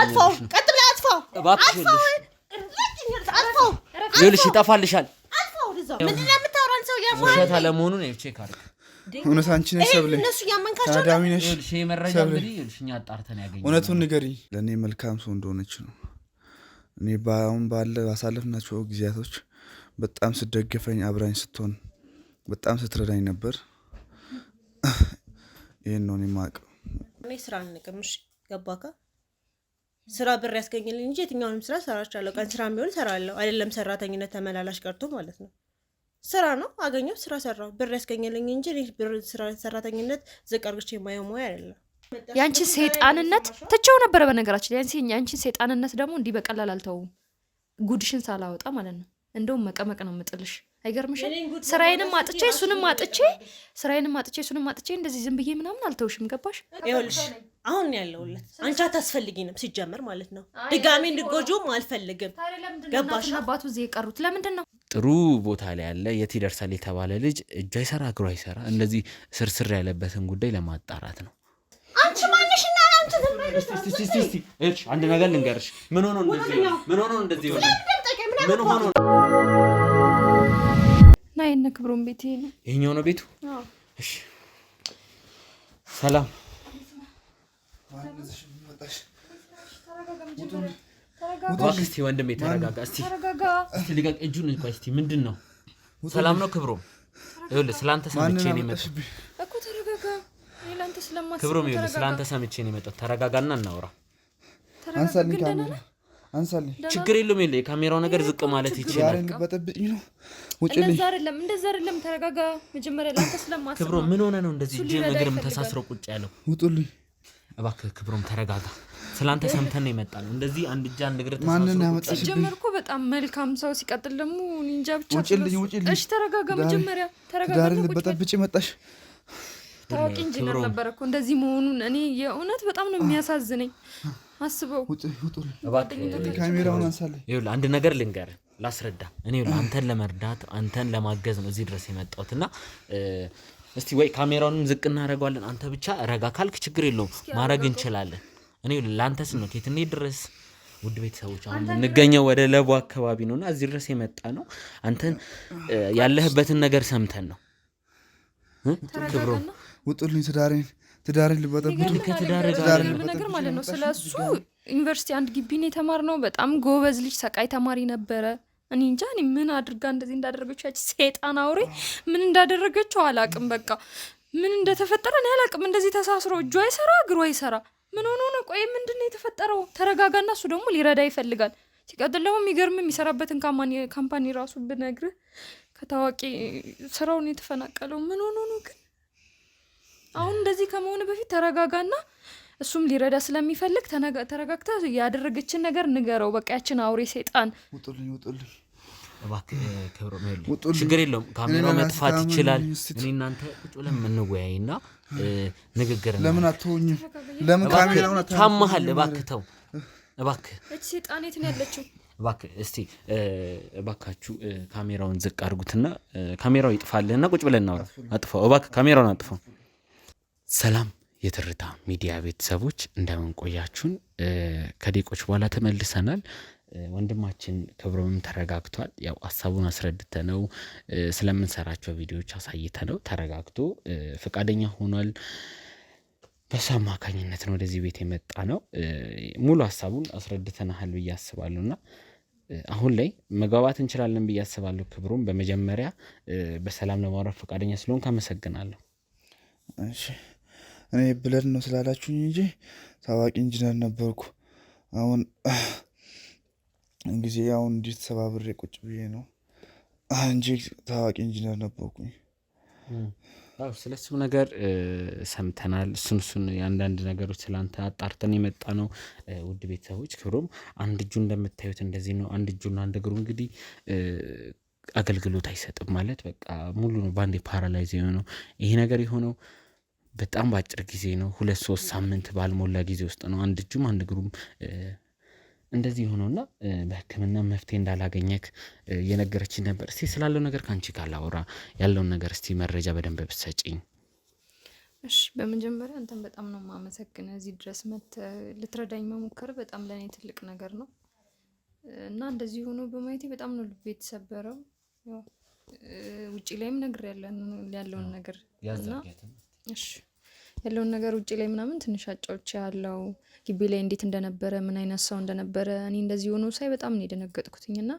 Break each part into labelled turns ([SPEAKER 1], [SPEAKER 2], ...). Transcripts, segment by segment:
[SPEAKER 1] አጥፋው ቀጥ ብለህ አጥፋው
[SPEAKER 2] አጥፋው ይኸውልሽ ይጠፋልሻል
[SPEAKER 1] አጥፋው ልዛው ምንድነው የምታወራን ሰው ያፋው
[SPEAKER 2] ውሸት አለመሆኑን ቼክ አድርግ
[SPEAKER 3] እውነት አንቺ ነሽ ሰብለ
[SPEAKER 1] እነሱ ያመንካቸው
[SPEAKER 2] ይኸውልሽ መረጃ እንግዲህ ይኸውልሽ እኛ አጣርተን ያገኘው
[SPEAKER 3] እውነቱን ንገሪ ለኔ መልካም ሰው እንደሆነች ነው እኔ ባውን ባለ አሳልፈናቸው ጊዜያቶች በጣም ስደገፈኝ አብራኝ ስትሆን በጣም ስትረዳኝ ነበር ይሄን ነው ማቅ
[SPEAKER 1] እኔ ስራ አንቀምሽ ገባካ ስራ ብር ያስገኝልኝ እንጂ የትኛውንም ስራ ሰራቻለሁ ቀን ስራ ቢሆን ሰራለሁ አይደለም ሰራተኝነት ተመላላሽ ቀርቶ ማለት ነው ስራ ነው አገኘው ስራ ሰራው ብር ያስገኝልኝ እንጂ ብር ስራ ሰራተኝነት ዘቀርግቼ የማይሞያ አይደለም
[SPEAKER 4] ያንቺ ሰይጣንነት ተቸው ነበር በነገራችን ያንቺ ሰይጣንነት ደግሞ እንዲ በቀላል አልተውም ጉድሽን ሳላወጣ ማለት ነው እንደው መቀመቅ ነው መጥልሽ አይገርምሽ ስራዬንም አጥቼ እሱንም አጥቼ እንደዚህ ዝም ብዬ ምናምን አልተውሽም ገባሽ
[SPEAKER 1] ይኸውልሽ አሁን ያለውለት አንቺ አታስፈልጊንም ሲጀመር ማለት ነው ድጋሜ እንድጎጆም አልፈልግም ገባሽ
[SPEAKER 4] አባቱ እዚህ የቀሩት ለምንድን ነው
[SPEAKER 2] ጥሩ ቦታ ላይ ያለ የት ይደርሳል የተባለ ልጅ እጅ አይሰራ እግሩ አይሰራ እንደዚህ ስርስር ያለበትን ጉዳይ ለማጣራት ነው
[SPEAKER 1] አንቺ ማንሽና አንቺ
[SPEAKER 2] እስቲ እሺ አንድ ነገር ልንገርሽ ምን ሆኖ እንደዚህ ምን ሆኖ
[SPEAKER 4] ናይነ ክብሩን ቤት ነው
[SPEAKER 2] ይሄኛው ነው ቤቱ እሺ ሰላም ዋክስቲ ወንድሜ ተረጋጋ እስቲ ልቀቅ እጁን እንኳን እስቲ ምንድነው ሰላም ነው ክብሩም ይኸውልህ ስላንተ ሰምቼ ነው የመጣው
[SPEAKER 4] እኮ ተረጋጋ ይላንተ ስለማስብ
[SPEAKER 2] ክብሩም ይኸውልህ ስላንተ ሰምቼ ነው የመጣው ተረጋጋና እናውራ
[SPEAKER 3] አንሳልኝ
[SPEAKER 2] ችግር የለውም የካሜራው ነገር ዝቅ ማለት ይችላል
[SPEAKER 3] በጠብኝ ነው
[SPEAKER 4] እንደዛ አይደለም ተረጋጋ መጀመሪያ ላንተ ስለማስብ
[SPEAKER 2] ክብሩ ምን ሆነ ነው እንደዚህ እጅ እግርም ተሳስሮ ቁጭ ያለው
[SPEAKER 3] ውጡልኝ
[SPEAKER 2] እባክህ ክብሩም ተረጋጋ ስላንተ ሰምተን ነው የመጣ ነው እንደዚህ አንድ እጅ አንድ እግር
[SPEAKER 3] ተሳስሮ
[SPEAKER 2] ቁጭ
[SPEAKER 4] ጀመርኩ በጣም መልካም ሰው ሲቀጥል ደግሞ እንጃ ብቻ
[SPEAKER 3] ውጪልኝ
[SPEAKER 4] እሺ ተረጋጋ መጀመሪያ ተረጋጋ
[SPEAKER 3] ዳር በጠብጭ መጣሽ
[SPEAKER 4] ታዋቂ ኢንጂነር ነበር እኮ እንደዚህ መሆኑን እኔ የእውነት በጣም ነው የሚያሳዝነኝ አስበው
[SPEAKER 3] ውጡልኝ ካሜራውን አንሳልኝ
[SPEAKER 2] ይኸውልህ አንድ ነገር ልንገርህ ላስረዳ እኔ ይኸውልህ አንተን ለመርዳት አንተን ለማገዝ ነው እዚህ ድረስ የመጣሁትና እስቲ ወይ ካሜራውንም ዝቅ እናደርጋለን አንተ ብቻ ረጋ ካልክ ችግር የለውም ማድረግ እንችላለን እኔ ላንተስ ነው ከትኔ ድረስ ውድ ቤተሰቦች አሁን እንገኘው ወደ ለቡ አካባቢ ነውና እዚህ ድረስ የመጣ ነው አንተን ያለህበትን ነገር ሰምተን ነው ክብሩ
[SPEAKER 3] ውጡልኝ ትዳሬን ልበጠብጡ
[SPEAKER 4] ከትዳር ነገር ማለት ነው ስለሱ ዩኒቨርሲቲ አንድ ግቢ ነው የተማርነው በጣም ጎበዝ ልጅ ሰቃይ ተማሪ ነበረ እኔ እንጃ እኔ ምን አድርጋ እንደዚህ እንዳደረገችው ያቺ ሰይጣን አውሬ ምን እንዳደረገችው አላቅም በቃ ምን እንደተፈጠረ እኔ አላቅም እንደዚህ ተሳስሮ እጁ አይሰራ እግሩ አይሰራ ምን ሆኖ ነው ቆይ ምንድነው የተፈጠረው ተረጋጋና እሱ ደግሞ ሊረዳ ይፈልጋል ሲቀጥል ደግሞ የሚገርም የሚሰራበትን ካምፓኒ ራሱ ብነግርህ ከታዋቂ ስራውን የተፈናቀለው ምን ሆኖ ነው ግን አሁን እንደዚህ ከመሆኑ በፊት ተረጋጋና እሱም ሊረዳ ስለሚፈልግ ተረጋግታ ያደረገችን ነገር ንገረው በቃ ያችን አውሬ ሰይጣን
[SPEAKER 3] ውጡልኝ
[SPEAKER 2] እባክህ ክብሩ ነው ችግር የለውም ካሜራው መጥፋት ይችላል እኔ እናንተ ቁጭ ብለን እንወያይና ንግግር
[SPEAKER 3] ለምን አትሆኝም ለምን ካሜራውን
[SPEAKER 2] ታማሃል እባክህ ተው እባክህ
[SPEAKER 4] እቺ ሰይጣን የት ነው ያለችው
[SPEAKER 2] እባክህ እስቲ እባካችሁ ካሜራውን ዝቅ አድርጉትና ካሜራው ይጥፋልና ቁጭ ብለን እናውራ አጥፋው እባክህ ካሜራውን አጥፋው ሰላም የትርታ ሚዲያ ቤተሰቦች እንደምን ቆያችሁን ከደቂቆች በኋላ ተመልሰናል ወንድማችን ክብሩም ተረጋግቷል ያው ሐሳቡን አስረድተነው ስለምንሰራቸው ቪዲዮዎች አሳይተነው ተረጋግቶ ፍቃደኛ ሆኗል በሰማካኝነት ነው ወደዚህ ቤት የመጣ ነው ሙሉ ሐሳቡን አስረድተናል ብዬ አስባለሁና አሁን ላይ መግባባት እንችላለን ብዬ አስባለሁ ክብሩም በመጀመሪያ በሰላም ለማውራት ፍቃደኛ ስለሆንክ አመሰግናለሁ
[SPEAKER 3] እሺ እኔ ብለድ ነው ስላላችሁኝ እንጂ ታዋቂ ኢንጂነር ነበርኩ አሁን እንግዲህ አሁን እንዴት ተሰባብሬ ቁጭ ብዬ ነው እንጂ ታዋቂ ኢንጂነር ነበርኩኝ
[SPEAKER 2] አው ስለሱ ነገር ሰምተናል እሱን ያንዳንድ ነገሮች ስላንተ አጣርተን የመጣ ነው ውድ ቤተሰቦች ክብሩም አንድ እጁ እንደምታዩት እንደዚህ ነው አንድ እጁና አንድ እግሩ እንግዲህ አገልግሎት አይሰጥም ማለት በቃ ሙሉ ነው ባንዴ ፓራላይዝ የሆነው ይሄ ነገር የሆነው በጣም ባጭር ጊዜ ነው 2-3 ሳምንት ባልሞላ ጊዜ ውስጥ ነው አንድ እጁም አንድ እግሩም እንደዚህ ሆኖና በህክምና መፍትሄ እንዳላገኘክ የነገረችኝ ነበር እስቲ ስላለው ነገር ካንቺ ጋር ላውራ ያለውን ነገር እስቲ መረጃ በደንብ ብትሰጪኝ
[SPEAKER 4] እሺ በመጀመሪያ አንተን በጣም ነው የማመሰግነው። እዚህ ድረስ ልትረዳኝ መሞከር በጣም ለእኔ ትልቅ ነገር ነው እና እንደዚህ ሆኖ በማየቴ በጣም ነው ልቤ የተሰበረው። ያው ውጪ ላይም ያለውን ነገር እና እሺ ያለውን ነገር ውጪ ላይ ምናምን ትንሽ አጫውቼ ያለው ግቢ ላይ እንዴት እንደነበረ ምን አይነት ሰው እንደነበረ እኔ እንደዚህ ሆኖ ሳይ በጣም ነው የደነገጥኩትኝ እና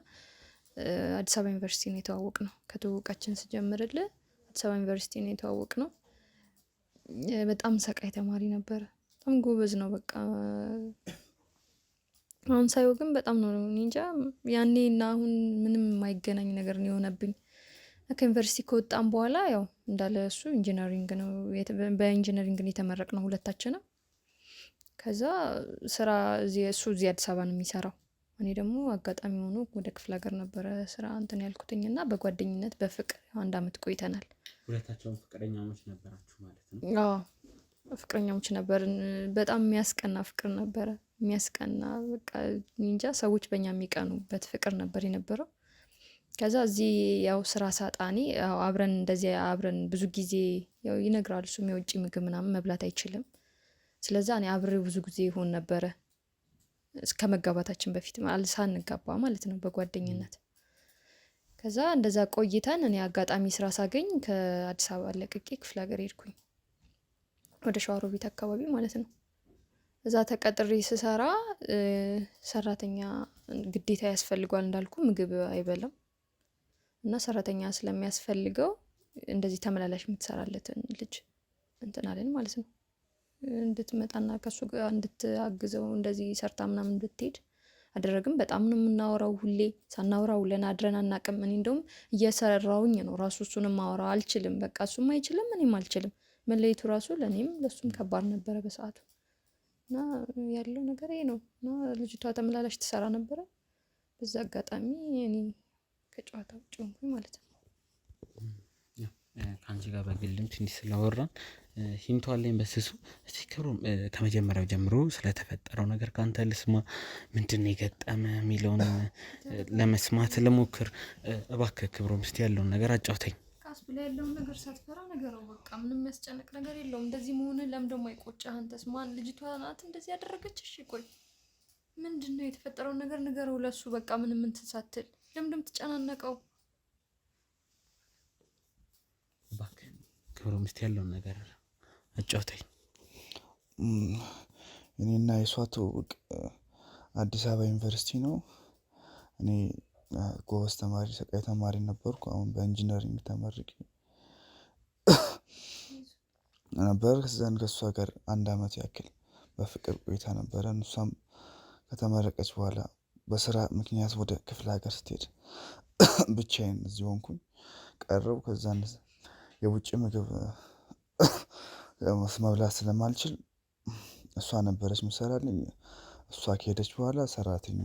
[SPEAKER 4] አዲስ አበባ ዩኒቨርሲቲ ነው የተዋወቅነው። ከተዋወቃችን ስጀምርልህ አዲስ አበባ ዩኒቨርሲቲ ነው የተዋወቅነው። በጣም ሰቃይ ተማሪ ነበረ። በጣም ጎበዝ ነው በቃ። አሁን ሳይው ግን በጣም ነው እንጃ ያኔ እና አሁን ምንም የማይገናኝ ነገር ነው የሆነብኝ። ከዩኒቨርሲቲ ከወጣን በኋላ ያው እንዳለ እሱ ኢንጂነሪንግ ነው በኢንጂነሪንግ ነው የተመረቅነው ሁለታችንም። ከዛ ስራ እሱ እዚህ አዲስ አበባ ነው የሚሰራው። እኔ ደግሞ አጋጣሚ ሆኖ ወደ ክፍለ ሀገር ነበረ ስራ እንትን ያልኩትኝና በጓደኝነት በፍቅር 1 አመት ቆይተናል።
[SPEAKER 2] ሁለታቸውም ፍቅረኛሞች ነበራችሁ ማለት ነው?
[SPEAKER 4] አዎ ፍቅረኛሞች ነበርን። በጣም የሚያስቀና ፍቅር ነበረ። የሚያስቀና በቃ እንጃ ሰዎች በእኛ የሚቀኑበት ፍቅር ነበር የነበረው። ከዛ እዚህ ያው ስራ ሳጣኔ ያው አብረን እንደዚህ አብረን ብዙ ጊዜ ያው ይነግራል እሱም የውጭ ምግብ ምናምን መብላት አይችልም። ስለዛ እኔ አብሬው ብዙ ጊዜ ይሆን ነበረ እስከ መጋባታችን በፊት ሳንጋባ ማለት ነው በጓደኝነት። ከዛ እንደዛ ቆይተን እኔ አጋጣሚ ስራ ሳገኝ ከአዲስ አበባ ለቅቄ ክፍለ ሀገር ሄድኩኝ ወደ ሸዋሮቢት አካባቢ ማለት ነው። እዛ ተቀጥሬ ስሰራ ሰራተኛ ግዴታ ያስፈልጓል እንዳልኩ ምግብ አይበላም እና ሰራተኛ ስለሚያስፈልገው እንደዚህ ተመላላሽ የምትሰራለትን ልጅ እንትን አለን ማለት ነው። እንድትመጣና ከሱ ጋር እንድትአግዘው እንደዚህ ሰርታ ምናምን ብትሄድ አደረግን። በጣም ነው የምናወራው፣ ሁሌ ሳናወራ ውለን አድረን አናውቅም። እኔ እንደውም እየሰራውኝ ነው ራሱ እሱንም ማወራው አልችልም። በቃ እሱም አይችልም እኔም አልችልም። መለየቱ ራሱ ለእኔም ለሱም ከባድ ነበረ በሰዓቱ እና ያለው ነገር ይሄ ነው። እና ልጅቷ ተመላላሽ ትሰራ ነበረ። በዛ አጋጣሚ እኔ ከጨዋታ ውጭ ሆንኩኝ ማለት ነው።
[SPEAKER 2] ከአንቺ ጋር በግልም ትንሽ ስላወራን ሂንቱ አለኝ በስሱ። እስቲ ክብሮም ከመጀመሪያው ጀምሮ ስለተፈጠረው ነገር ከአንተ ልስማ። ምንድን ነው የገጠመ የሚለውን ለመስማት ልሞክር። እባክህ ክብሮም እስቲ ያለውን ነገር አጫውተኝ።
[SPEAKER 4] ቃስ ብላ ያለውን ነገር ሳትፈራ ነገረው። በቃ ምንም የሚያስጨንቅ ነገር የለውም። እንደዚህ መሆን ለምን ደግሞ አይቆጭህ? አንተስ ማን ልጅቷ ናት እንደዚህ ያደረገች? እሺ ቆይ ምንድን ነው የተፈጠረውን ነገር ንገረው ለሱ። በቃ ምንም እንትን ሳትል ለምንድን ትጨናነቀው?
[SPEAKER 2] እባክህ ክብሮም እስቲ ያለውን ነገር አጫውተኝ።
[SPEAKER 3] እኔና የሷ ትውውቅ አዲስ አበባ ዩኒቨርሲቲ ነው። እኔ ጎበዝ ተማሪ ሰቃይ ተማሪ ነበርኩ። አሁን በኢንጂነሪንግ ተመርቄ ነበር። ከዛን ከሷ ጋር 1 አመት ያክል በፍቅር ቆይታ ነበረ። እሷም ከተመረቀች በኋላ በስራ ምክንያት ወደ ክፍለ ሀገር ስትሄድ ብቻዬን እዚህ ሆንኩኝ ቀረው። ከዛን የውጭ ምግብ መብላት ስለማልችል እሷ ነበረች ምሰራልኝ። እሷ ከሄደች በኋላ ሰራተኛ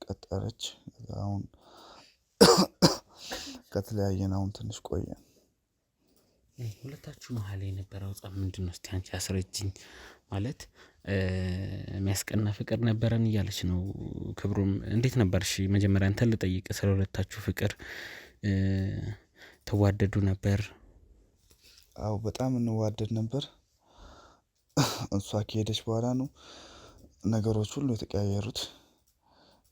[SPEAKER 3] ቀጠረች። አሁን ከተለያየን አሁን ትንሽ ቆየን።
[SPEAKER 2] ሁለታችሁ መሀል የነበረው ጸብ ምንድን ነው? እስቲ አንቺ አስረጅኝ። ማለት የሚያስቀና ፍቅር ነበረን እያለች ነው ክብሮም። እንዴት ነበር? እሺ መጀመሪያ አንተን ልጠይቅ ስለ ሁለታችሁ ፍቅር። ተዋደዱ ነበር?
[SPEAKER 3] አዎ በጣም እንዋደድ ነበር። እሷ ከሄደች በኋላ ነው ነገሮች ሁሉ የተቀያየሩት።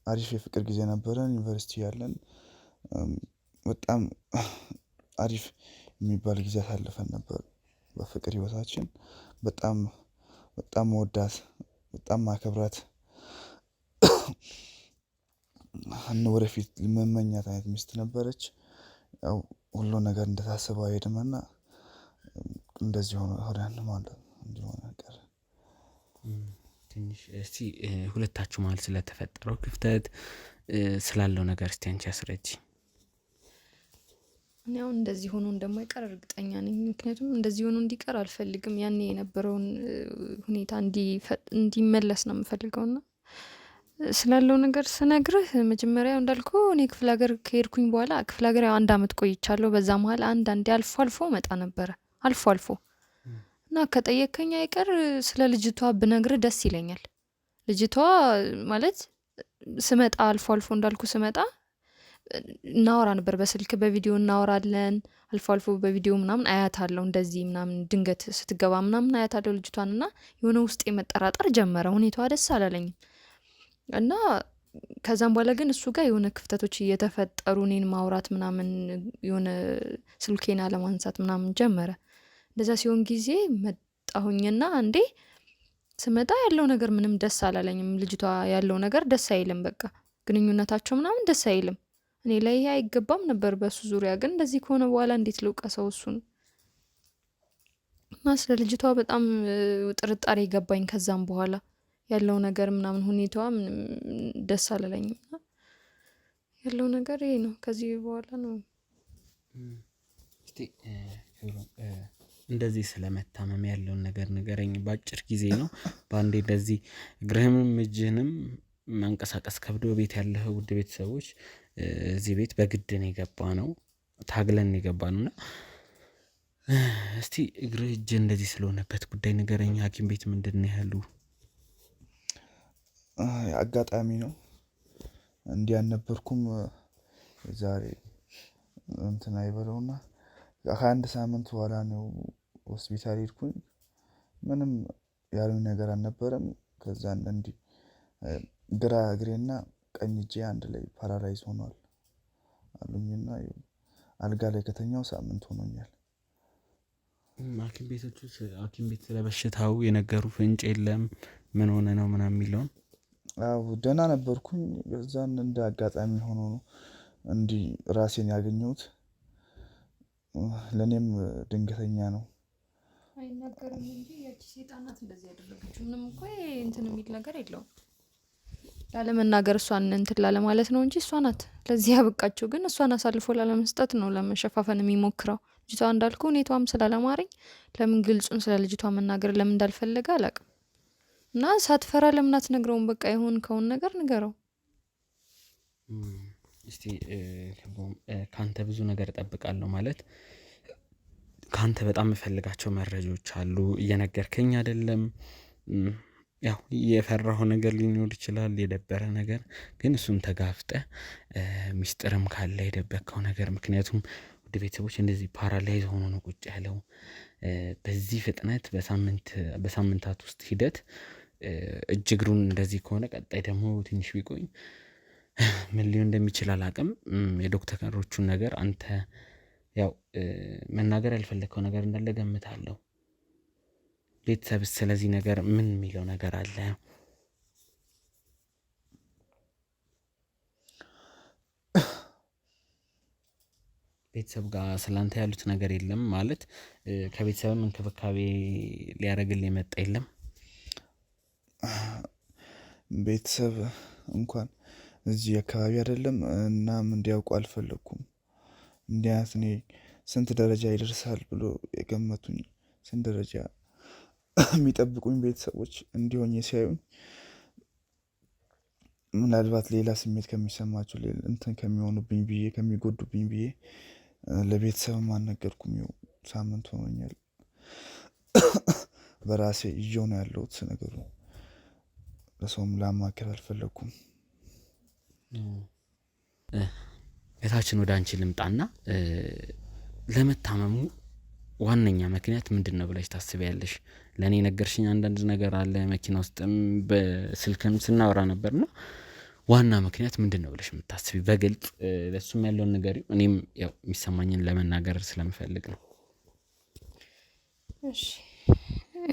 [SPEAKER 3] አሪፍ የፍቅር ጊዜ ነበረን ዩኒቨርሲቲ ያለን። በጣም አሪፍ የሚባል ጊዜ አሳልፈን ነበር በፍቅር ህይወታችን። በጣም በጣም ወዳት በጣም ማከብራት ወደፊት መመኛት አይነት ሚስት ነበረች። ያው ሁሉ ነገር እንደታሰበው አይሄድምና እንደዚህ ሆነን ማለት እንዲሆነ ቀረ።
[SPEAKER 2] ትንሽ እስቲ ሁለታችሁ መሀል ስለተፈጠረው ክፍተት ስላለው ነገር እስቲ አንቺ አስረጂ።
[SPEAKER 4] እኔ አሁን እንደዚህ ሆኖ እንደማይቀር እርግጠኛ ነኝ። ምክንያቱም እንደዚህ ሆኖ እንዲቀር አልፈልግም። ያኔ የነበረውን ሁኔታ እንዲመለስ ነው የምፈልገውና ስላለው ነገር ስነግርህ መጀመሪያ እንዳልኩህ እኔ ክፍለ ሀገር ከሄድኩኝ በኋላ ክፍለ ሀገር 1 አመት ቆይቻለሁ። በዛ መሀል አንዳንዴ አልፎ አልፎ መጣ ነበረ አልፎ አልፎ እና ከጠየከኝ አይቀር ስለ ልጅቷ ብነግርህ ደስ ይለኛል። ልጅቷ ማለት ስመጣ አልፎ አልፎ እንዳልኩ ስመጣ እናወራ ነበር በስልክ በቪዲዮ እናወራለን። አልፎ አልፎ በቪዲዮ ምናምን አያታለሁ እንደዚህ ምናምን ድንገት ስትገባ ምናምን አያታለሁ ልጅቷን እና የሆነ ውስጥ የመጠራጠር ጀመረ። ሁኔታዋ ደስ አላለኝም እና ከዛም በኋላ ግን እሱ ጋር የሆነ ክፍተቶች እየተፈጠሩ እኔን ማውራት ምናምን የሆነ ስልኬን አለማንሳት ምናምን ጀመረ። እንደዛ ሲሆን ጊዜ መጣሁኝና እንዴ ስመጣ ያለው ነገር ምንም ደስ አላለኝም። ልጅቷ ያለው ነገር ደስ አይልም። በቃ ግንኙነታቸው ምናምን ደስ አይልም። እኔ ላይ ይሄ አይገባም ነበር በሱ ዙሪያ። ግን እንደዚህ ከሆነ በኋላ እንዴት ልውቀሰው እሱን? እና ስለ ልጅቷ በጣም ጥርጣሬ ገባኝ። ከዛም በኋላ ያለው ነገር ምናምን ሁኔታዋ ምንም ደስ አላለኝም። ያለው ነገር ይሄ ነው። ከዚህ በኋላ ነው
[SPEAKER 2] እስቲ እንደዚህ ስለመታመም ያለውን ነገር ንገረኝ። በአጭር ጊዜ ነው በአንዴ እንደዚህ እግርህንም እጅህንም መንቀሳቀስ ከብዶ ቤት ያለህ ውድ ቤተሰቦች እዚህ ቤት በግድን የገባ ነው፣ ታግለን የገባ ነው እና እስቲ እግርህ እጅ እንደዚህ ስለሆነበት ጉዳይ ንገረኝ። ሐኪም ቤት ምንድን ነው ያሉ?
[SPEAKER 3] አጋጣሚ ነው እንዲህ አልነበርኩም። ዛሬ እንትን አይበለውና ከአንድ ሳምንት በኋላ ነው ሆስፒታል ሄድኩኝ። ምንም ያሉኝ ነገር አልነበረም። ከዛ እንዲህ ግራ እግሬና ቀኝ እጄ አንድ ላይ ፓራላይዝ ሆኗል አሉኝና አልጋ ላይ ከተኛው ሳምንት ሆኖኛል።
[SPEAKER 2] ሐኪም ቤት ስለበሽታው የነገሩ ፍንጭ የለም ምን ሆነ ነው ምናምን የሚለውን?
[SPEAKER 3] አዎ ደህና ነበርኩኝ። ከዛን እንደ አጋጣሚ ሆኖ ነው እንዲህ ራሴን ያገኘሁት። ለእኔም ድንገተኛ ነው።
[SPEAKER 4] አይናገርም እንጂ ያቺ ሴጣን ናት እንደዚህ ያደረገችው። ምንም እኮ እንትን የሚል ነገር የለውም። ላለመናገር እሷን እንትን ላለማለት ነው እንጂ እሷ ናት ለዚህ ያበቃችው። ግን እሷን አሳልፎ ላለመስጠት ነው ለመሸፋፈን የሚሞክረው። ልጅቷ እንዳልኩ ሁኔታዋም ስላላማረኝ ለምን ግልጹን ስለ ልጅቷ መናገር ለምን እንዳልፈለገ አላውቅም። እና ሳትፈራ ለምን አትነግረውም? በቃ የሆንከውን ነገር ንገረው።
[SPEAKER 2] እስቲ ካንተ ብዙ ነገር እጠብቃለሁ። ማለት ካንተ በጣም የምፈልጋቸው መረጃዎች አሉ፣ እየነገርከኝ አይደለም። ያው የፈራሁ ነገር ሊኖር ይችላል፣ የደበረ ነገር። ግን እሱን ተጋፍጠህ ሚስጥርም ካለ የደበከው ነገር፣ ምክንያቱም ውድ ቤተሰቦች እንደዚህ ፓራላይዝ ሆኖ ነው ቁጭ ያለው። በዚህ ፍጥነት በሳምንታት ውስጥ ሂደት እጅ እግሩን እንደዚህ ከሆነ ቀጣይ ደግሞ ትንሽ ቢቆይ ምን ሊሆን እንደሚችል አላውቅም። የዶክተሮቹን ነገር አንተ ያው መናገር ያልፈለግከው ነገር እንዳለ ገምታለሁ። ቤተሰብ ስለዚህ ነገር ምን የሚለው ነገር አለ? ቤተሰብ ጋር ስላንተ ያሉት ነገር የለም ማለት ከቤተሰብም እንክብካቤ ሊያደርግልህ የመጣ የለም?
[SPEAKER 3] ቤተሰብ እንኳን እዚህ አካባቢ አይደለም እናም እንዲያውቁ አልፈለኩም። እንዲህ አይነት እኔ ስንት ደረጃ ይደርሳል ብሎ የገመቱኝ ስንት ደረጃ የሚጠብቁኝ ቤተሰቦች እንዲሆኝ ሲያዩኝ ምናልባት ሌላ ስሜት ከሚሰማቸው እንትን ከሚሆኑብኝ ብዬ ከሚጎዱብኝ ብዬ ለቤተሰብም አልነገርኩም። ይኸው ሳምንት ሆኖኛል። በራሴ ይዤው ነው ያለሁት ነገሩ። ለሰውም ላማክር አልፈለኩም።
[SPEAKER 2] እታችን ወደ አንቺ ልምጣና ለመታመሙ ዋነኛ ምክንያት ምንድን ነው ብለሽ ታስቢያለሽ? ለእኔ ነገርሽኝ አንዳንድ ነገር አለ፣ መኪና ውስጥም በስልክም ስናወራ ነበርና ዋና ምክንያት ምንድን ነው ብለሽ የምታስቢ? በግልጽ ለሱም ያለውን ነገር እኔም ያው የሚሰማኝን ለመናገር ስለምፈልግ ነው።
[SPEAKER 4] እሺ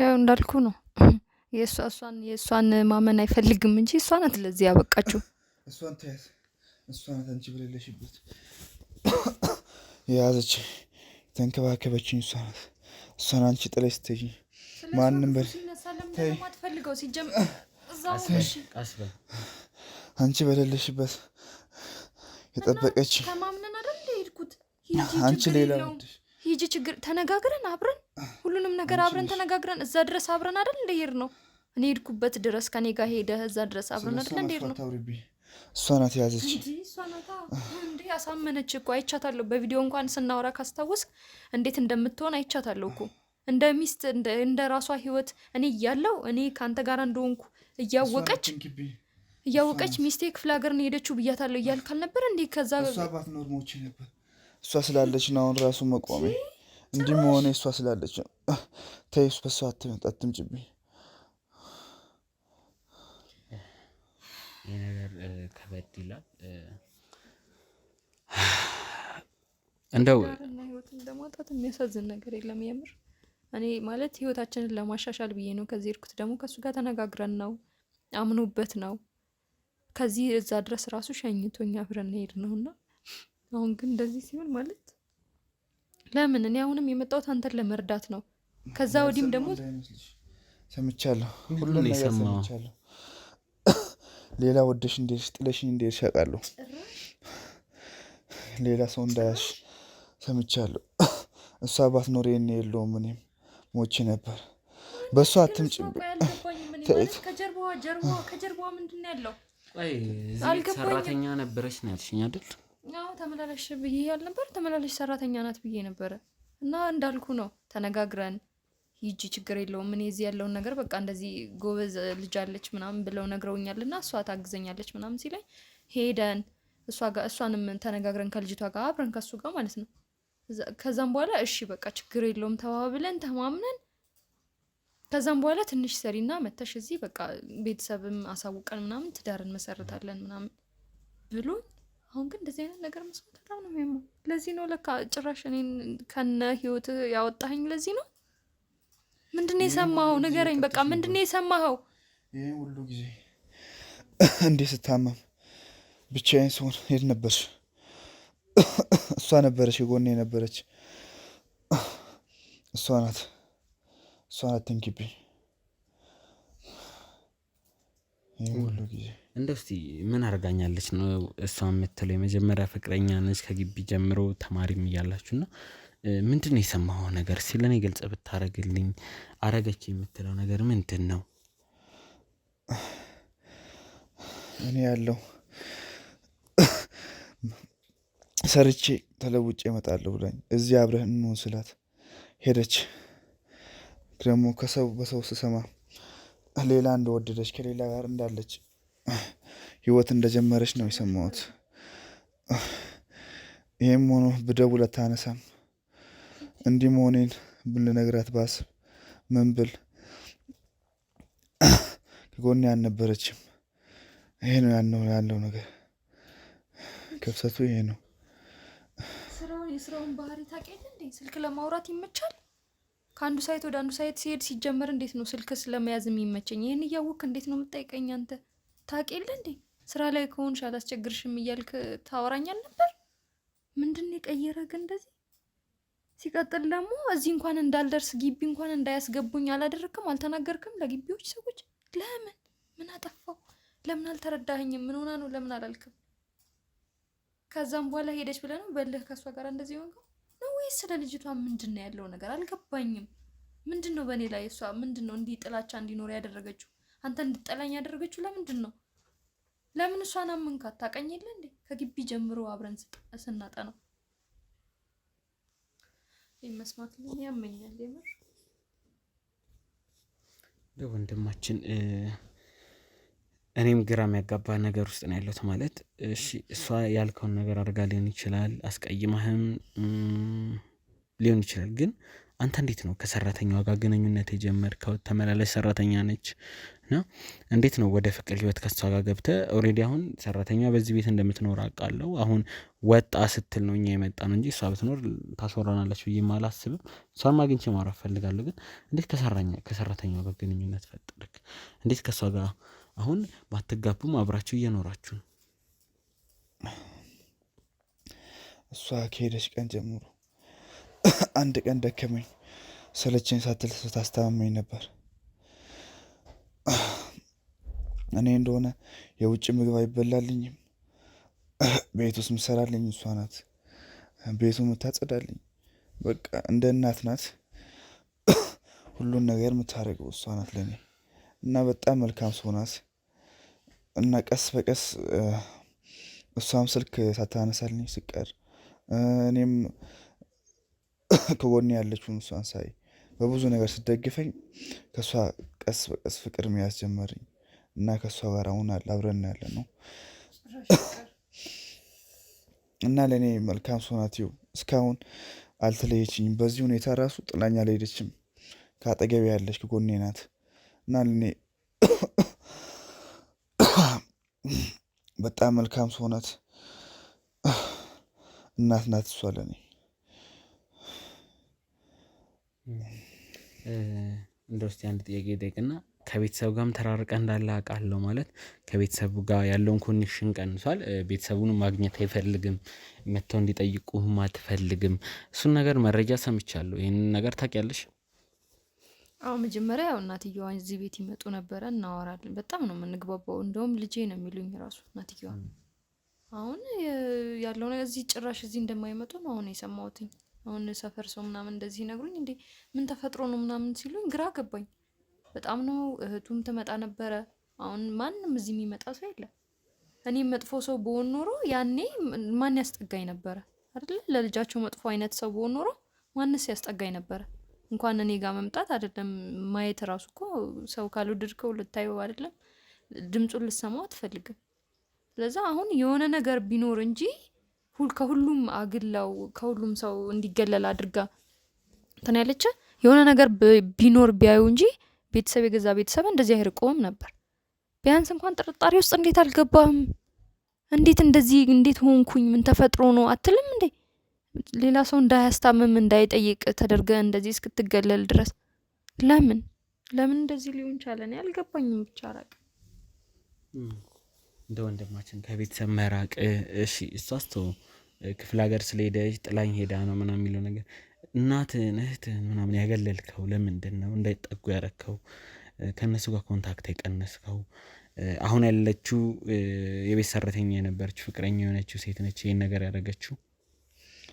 [SPEAKER 4] ያው እንዳልኩ ነው። የእሷን ማመን አይፈልግም እንጂ እሷ ናት ለዚህ ያበቃችው።
[SPEAKER 3] እሷን ተያዝ፣ እሷ ናት አንቺ በሌለሽበት የያዘች ተንከባከበችኝ። እሷ ናት። እሷን አንቺ ጥለሽ ስትሄጂ ማንም
[SPEAKER 4] ማትፈልገው ሲጀምር
[SPEAKER 3] አንቺ በሌለሽበት የጠበቀች
[SPEAKER 4] ከማምነን አይደል ሄድኩት።
[SPEAKER 3] አንቺ ሌላ
[SPEAKER 4] ሂጂ ችግር ተነጋግረን አብረን ሁሉንም ነገር አብረን ተነጋግረን እዛ ድረስ አብረን አይደል እንደሄድ ነው። እኔ ሄድኩበት ድረስ ከኔ ጋር ሄደ እዛ ድረስ አብረን አይደል እንደሄድ ነው።
[SPEAKER 3] እሷ ናት ያዘች
[SPEAKER 4] እሷ ናት እንዴ ያሳመነች እኮ አይቻታለሁ። በቪዲዮ እንኳን ስናወራ ካስታወስክ እንዴት እንደምትሆን አይቻታለሁ እኮ እንደ ሚስት እንደ ራሷ ህይወት እኔ እያለሁ እኔ ካንተ ጋር እንደሆንኩ እያወቀች ሚስቴ ክፍለ ሀገር ነው ሄደችው ብያታለሁ እያልክ አልነበር እንዴ? ከዛ
[SPEAKER 3] እሷ ባትኖር ሞቼ ነበር። እሷ ስላለች ነው አሁን ራሱ መቆሜ። እንዲህ መሆኔ እሷ ስላለች ነው። ተይ በሷ አትምጭብኝ።
[SPEAKER 2] ይህ ነገር ከበድ ይላል። እንደው
[SPEAKER 4] ህይወትን ለማውጣት የሚያሳዝን ነገር የለም የምር። እኔ ማለት ህይወታችንን ለማሻሻል ብዬ ነው ከዚህ እርኩት ደግሞ ከእሱ ጋር ተነጋግረን ነው አምኖበት ነው ከዚህ እዛ ድረስ ራሱ ሸኝቶኛ አብረን ሄድ ነው። እና አሁን ግን እንደዚህ ሲሆን ማለት ለምን እኔ አሁንም የመጣሁት አንተን ለመርዳት ነው። ከዛ ወዲህም ደግሞ
[SPEAKER 3] ሰምቻለሁ፣ ሁሉም ነገር ሰምቻለሁ። ሌላ ወደሽ እንደሽ ጥለሽኝ እንደሽ ያውቃለሁ። ሌላ ሰው እንዳያሽ ሰምቻለሁ። እሷ ባትኖር የኔ የለውም እኔም ሞቼ ነበር። በእሷ አትምጭብኝ።
[SPEAKER 4] ከጀርባዋ ምንድን ነው ያለው?
[SPEAKER 2] ሰራተኛ ነበረች ነው ያልሽኝ አይደል?
[SPEAKER 4] አዎ ተመላለሽ ብዬ ያልነበር ተመላለሽ ሰራተኛ ናት ብዬ ነበረ። እና እንዳልኩ ነው ተነጋግረን ሂጂ ችግር የለውም እኔ እዚህ ያለውን ነገር በቃ እንደዚህ ጎበዝ ልጅ አለች ምናምን ብለው ነግረውኛልና እሷ ታግዘኛለች ምናምን ሲለኝ ሄደን እሷንም ተነጋግረን ከልጅቷ ጋር አብረን ከሱ ጋር ማለት ነው። ከዛም በኋላ እሺ በቃ ችግር የለውም ተባብለን ተማምነን ከዛም በኋላ ትንሽ ሰሪና መተሽ እዚህ በቃ ቤተሰብም አሳውቀን ምናምን ትዳር እንመሰርታለን ምናምን ብሎኝ፣ አሁን ግን እንደዚህ አይነት ነገር መስማት በጣም ነው የሚያመው። ለዚህ ነው ለካ ጭራሽ እኔን ከነ ህይወት ያወጣኸኝ። ለዚህ ነው። ምንድነው የሰማኸው? ንገረኝ በቃ ምንድነው የሰማኸው?
[SPEAKER 3] ይሄን ሁሉ ጊዜ እንዴ ስታመም ብቻዬን ስሆን የት ነበርሽ? እሷ ነበረች የጎኔ ነበረች። እሷ ናት ትንኪብኝ ይሄን ሁሉ ጊዜ።
[SPEAKER 2] እንደው እስቲ ምን አርጋኛለች ነው እሷ የምትለው? የመጀመሪያ ፍቅረኛ ነች ከግቢ ጀምሮ ተማሪም እያላችሁና ምንድነው የሰማኸው ነገር? ሲለኔ ገልጸ ብታረግልኝ። አረገች የምትለው ነገር ምንድን ነው?
[SPEAKER 3] እኔ ያለው ሰርቼ ተለውጬ እመጣለሁ ብላኝ እዚህ አብረን እንሆን ስላት ሄደች። ደግሞ በሰው ስሰማ ሌላ እንደወደደች ከሌላ ጋር እንዳለች ህይወት እንደጀመረች ነው የሰማሁት። ይሄም ሆኖ ብደውል አታነሳም። እንዲህ መሆኔን ብልነግራት ባስብ ምን ብል ከጎኔ አልነበረችም። ይሄ ነው ያለው ነገር። ክፍተቱ ይሄ ነው።
[SPEAKER 4] የስራውን ባህሪ ታውቂያለሽ እንዴ? ስልክ ለማውራት ይመቻል። ከአንዱ ሳይት ወደ አንዱ ሳይት ሲሄድ ሲጀመር እንዴት ነው ስልክ ስለመያዝ የሚመቸኝ? ይሄን እያወቅህ እንዴት ነው የምትጠይቀኝ? አንተ ታውቂያለሽ እንዴ? ስራ ላይ ከሆንሽ አላስቸግርሽም እያልክ ታወራኛል ነበር። ምንድነው የቀየረ ግን እንደዚህ? ሲቀጥል ደግሞ እዚህ እንኳን እንዳልደርስ ግቢ እንኳን እንዳያስገቡኝ አላደረክም? አልተናገርክም ለግቢዎች ሰዎች? ለምን? ምን አጠፋው? ለምን አልተረዳኸኝም? ምን ሆና ነው? ለምን አላልክም? ከዛም በኋላ ሄደች ብለህ ነው በልህ ከሷ ጋር እንደዚህ ሆንከው ነው ወይስ ስለ ልጅቷ ምንድነው ያለው ነገር? አልገባኝም። ምንድነው በእኔ ላይ እሷ ምንድነው እንዲህ ጥላቻ እንዲኖር ያደረገችው? አንተ እንድጠላኝ ያደረገችው ለምንድን ነው? ለምን እሷን አመንካት? ታውቀኝ የለ እንዴ? ከግቢ ጀምሮ አብረን ስናጠ ነው። መስማት ለኔ ያመኛል የምር።
[SPEAKER 2] ወንድማችን እኔም ግራ የሚያጋባ ነገር ውስጥ ነው ያለሁት። ማለት እሺ እሷ ያልከውን ነገር አድርጋ ሊሆን ይችላል፣ አስቀይማህም ሊሆን ይችላል። ግን አንተ እንዴት ነው ከሰራተኛዋ ጋር ግንኙነት የጀመርከው? ተመላላሽ ሰራተኛ ነች እና እንዴት ነው ወደ ፍቅር ህይወት ከሷ ጋር ገብተህ? ኦልሬዲ አሁን ሰራተኛ በዚህ ቤት እንደምትኖር አውቃለሁ። አሁን ወጣ ስትል ነው እኛ የመጣ ነው እንጂ እሷ ብትኖር ታስወራናለች ብዬ አላስብም። እሷን አግኝቼ ማውራት እፈልጋለሁ። ግን እንዴት ከሰራተኛዋ ጋር ግንኙነት ፈጠርክ? እንዴት ከሷ ጋር አሁን ባትጋቡም አብራችሁ እየኖራችሁ ነው?
[SPEAKER 3] እሷ ከሄደች ቀን ጀምሮ አንድ ቀን ደከመኝ ሰለቸኝ ሳትል ታስተማመኝ ነበር። እኔ እንደሆነ የውጭ ምግብ አይበላልኝም። ቤት ውስጥ ምሰራልኝ እሷ ናት። ቤቱ ምታጸዳልኝ። በቃ እንደ እናት ናት። ሁሉን ነገር የምታደርገው እሷ ናት ለኔ እና በጣም መልካም ሰው ናት። እና ቀስ በቀስ እሷም ስልክ ሳታነሳልኝ ስቀር እኔም ከጎኔ ያለችውን እሷን ሳይ በብዙ ነገር ስደግፈኝ ከእሷ ቀስ በቀስ ፍቅር መያዝ ጀመረኝ እና ከእሷ ጋር አሁን አብረን ያለ ነው እና ለእኔ መልካም ሰው ናት። እስካሁን አልተለየችኝም። በዚህ ሁኔታ ራሱ ጥላኝ አልሄደችም። ከአጠገቤ ያለች ከጎኔ ናት እና ለእኔ በጣም መልካም ሰው ናት። እናት ናት እሷ ለእኔ።
[SPEAKER 2] እንደ ውስጥ አንድ ጥያቄ ጠይቅና ከቤተሰብ ጋርም ተራርቀ እንዳለ አውቃለሁ። ማለት ከቤተሰቡ ጋር ያለውን ኮኔክሽን ቀንሷል። ቤተሰቡን ማግኘት አይፈልግም። መጥተው እንዲጠይቁህም አትፈልግም። እሱን ነገር መረጃ ሰምቻለሁ። ይህንን ነገር ታውቂያለሽ?
[SPEAKER 4] አዎ መጀመሪያ ያው እናትየዋ እዚህ ቤት ይመጡ ነበረ፣ እናወራለን። በጣም ነው የምንግባባው። እንደውም ልጄ ነው የሚሉኝ ራሱ እናትየዋ። አሁን ያለው ነገር እዚህ ጭራሽ እዚህ እንደማይመጡ ነው አሁን የሰማሁትኝ። አሁን ሰፈር ሰው ምናምን እንደዚህ ነግሩኝ፣ እንዴ ምን ተፈጥሮ ነው ምናምን ሲሉኝ ግራ ገባኝ። በጣም ነው። እህቱም ትመጣ ነበረ። አሁን ማንም እዚህ የሚመጣ ሰው የለም። እኔም መጥፎ ሰው በሆን ኖሮ ያኔ ማን ያስጠጋኝ ነበረ አይደለ? ለልጃቸው መጥፎ አይነት ሰው በሆን ኖሮ ማንስ ያስጠጋኝ ነበረ? እንኳን እኔ ጋር መምጣት አይደለም ማየት ራሱ እኮ ሰው ካልወደድከው ልታየው አይደለም ድምፁን ልሰማው አትፈልግም። ስለዛ አሁን የሆነ ነገር ቢኖር እንጂ ከሁሉም አግላው ከሁሉም ሰው እንዲገለል አድርጋ እንትን ያለች የሆነ ነገር ቢኖር ቢያዩ እንጂ ቤተሰብ የገዛ ቤተሰብ እንደዚህ አይርቀውም ነበር። ቢያንስ እንኳን ጥርጣሬ ውስጥ እንዴት አልገባም? እንዴት እንደዚህ እንዴት ሆንኩኝ? ምን ተፈጥሮ ነው አትልም እንዴ? ሌላ ሰው እንዳያስታምም እንዳይጠይቅ ተደርገ እንደዚህ እስክትገለል ድረስ ለምን እንደዚህ ሊሆን ቻለ? እኔ አልገባኝም። ብቻ ራቅ
[SPEAKER 2] እንደ ወንድማችን ከቤተሰብ መራቅ። እሺ እሷስ ክፍለ ሀገር ስለሄደች ጥላኝ ሄዳ ነው ምናምን የሚለው ነገር እናትህን እህትህን ምናምን ያገለልከው ለምንድን ነው? እንዳይጠጉ ያረከው? ከእነሱ ጋር ኮንታክት የቀነስከው? አሁን ያለችው የቤት ሰራተኛ የነበረችው ፍቅረኛ የሆነችው ሴት ነች ይህን ነገር ያደረገችው።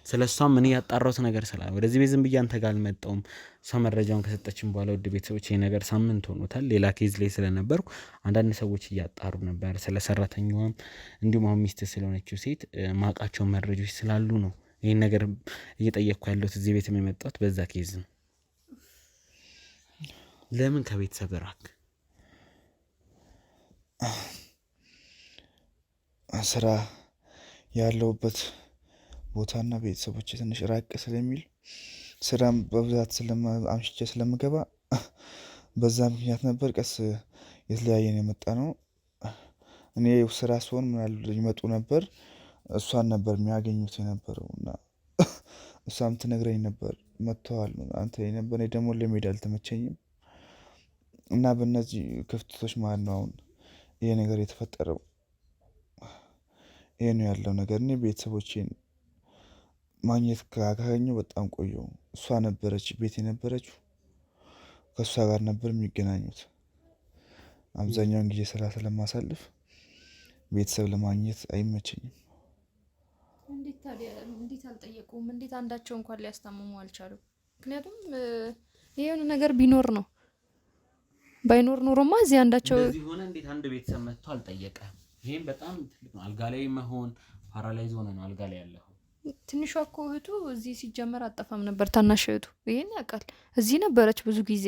[SPEAKER 2] ስለ እሷም ምን ያጣራሁት ነገር ስላለ ወደዚህ ቤት ዝም ብዬ አንተ ጋር አልመጣሁም። እሷ መረጃውን ከሰጠችን በኋላ ውድ ቤተሰቦች ይህ ነገር ሳምንት ሆኖታል። ሌላ ኬዝ ላይ ስለነበርኩ አንዳንድ ሰዎች እያጣሩ ነበር ስለ ሰራተኛዋም፣ እንዲሁም አሁን ሚስት ስለሆነችው ሴት ማውቃቸው መረጃዎች ስላሉ ነው ይህን ነገር እየጠየቅኩ ያለሁት። እዚህ ቤት የመጣሁት በዛ ኬዝ ነው። ለምን ከቤተሰብ ራቅ?
[SPEAKER 3] ስራ ያለውበት ቦታና ቤተሰቦች ትንሽ ራቅ ስለሚል ስራም በብዛት አምሽቼ ስለምገባ በዛ ምክንያት ነበር ቀስ የተለያየን የመጣ ነው። እኔ ስራ ሲሆን ይመጡ ነበር፣ እሷን ነበር የሚያገኙት የነበረው እና እሷም ትነግረኝ ነበር መጥተዋል አንተ ነበር። እኔ ደግሞ ለመሄድ አልተመቸኝም እና በእነዚህ ክፍተቶች ማለት ነው አሁን ይሄ ነገር የተፈጠረው። ይሄ ነው ያለው ነገር። እኔ ቤተሰቦቼን ማግኘት ካገኘሁ በጣም ቆየሁ። እሷ ነበረች ቤት የነበረችው፣ ከእሷ ጋር ነበር የሚገናኙት። አብዛኛውን ጊዜ ስራ ስለማሳልፍ ቤተሰብ ለማግኘት አይመቸኝም።
[SPEAKER 4] እንዴት ታዲያ እንዴት አልጠየቁም? እንዴት አንዳቸው እንኳን ሊያስታምሙ አልቻሉም? ምክንያቱም የሆነ ነገር ቢኖር ነው። ባይኖር ኖሮማ እዚህ አንዳቸው
[SPEAKER 2] እንደዚህ ሆነ። እንዴት አንድ ቤተሰብ መጥቶ አልጠየቀም? ይሄን በጣም ትልቅ ነው። አልጋ ላይ መሆን ፓራላይዝ ሆነ ነው አልጋ ላይ ያለው።
[SPEAKER 4] ትንሿ እኮ እህቱ እዚህ ሲጀመር አጠፋም ነበር። ታናሽ እህቱ ይሄን ያውቃል። እዚህ ነበረች ብዙ ጊዜ።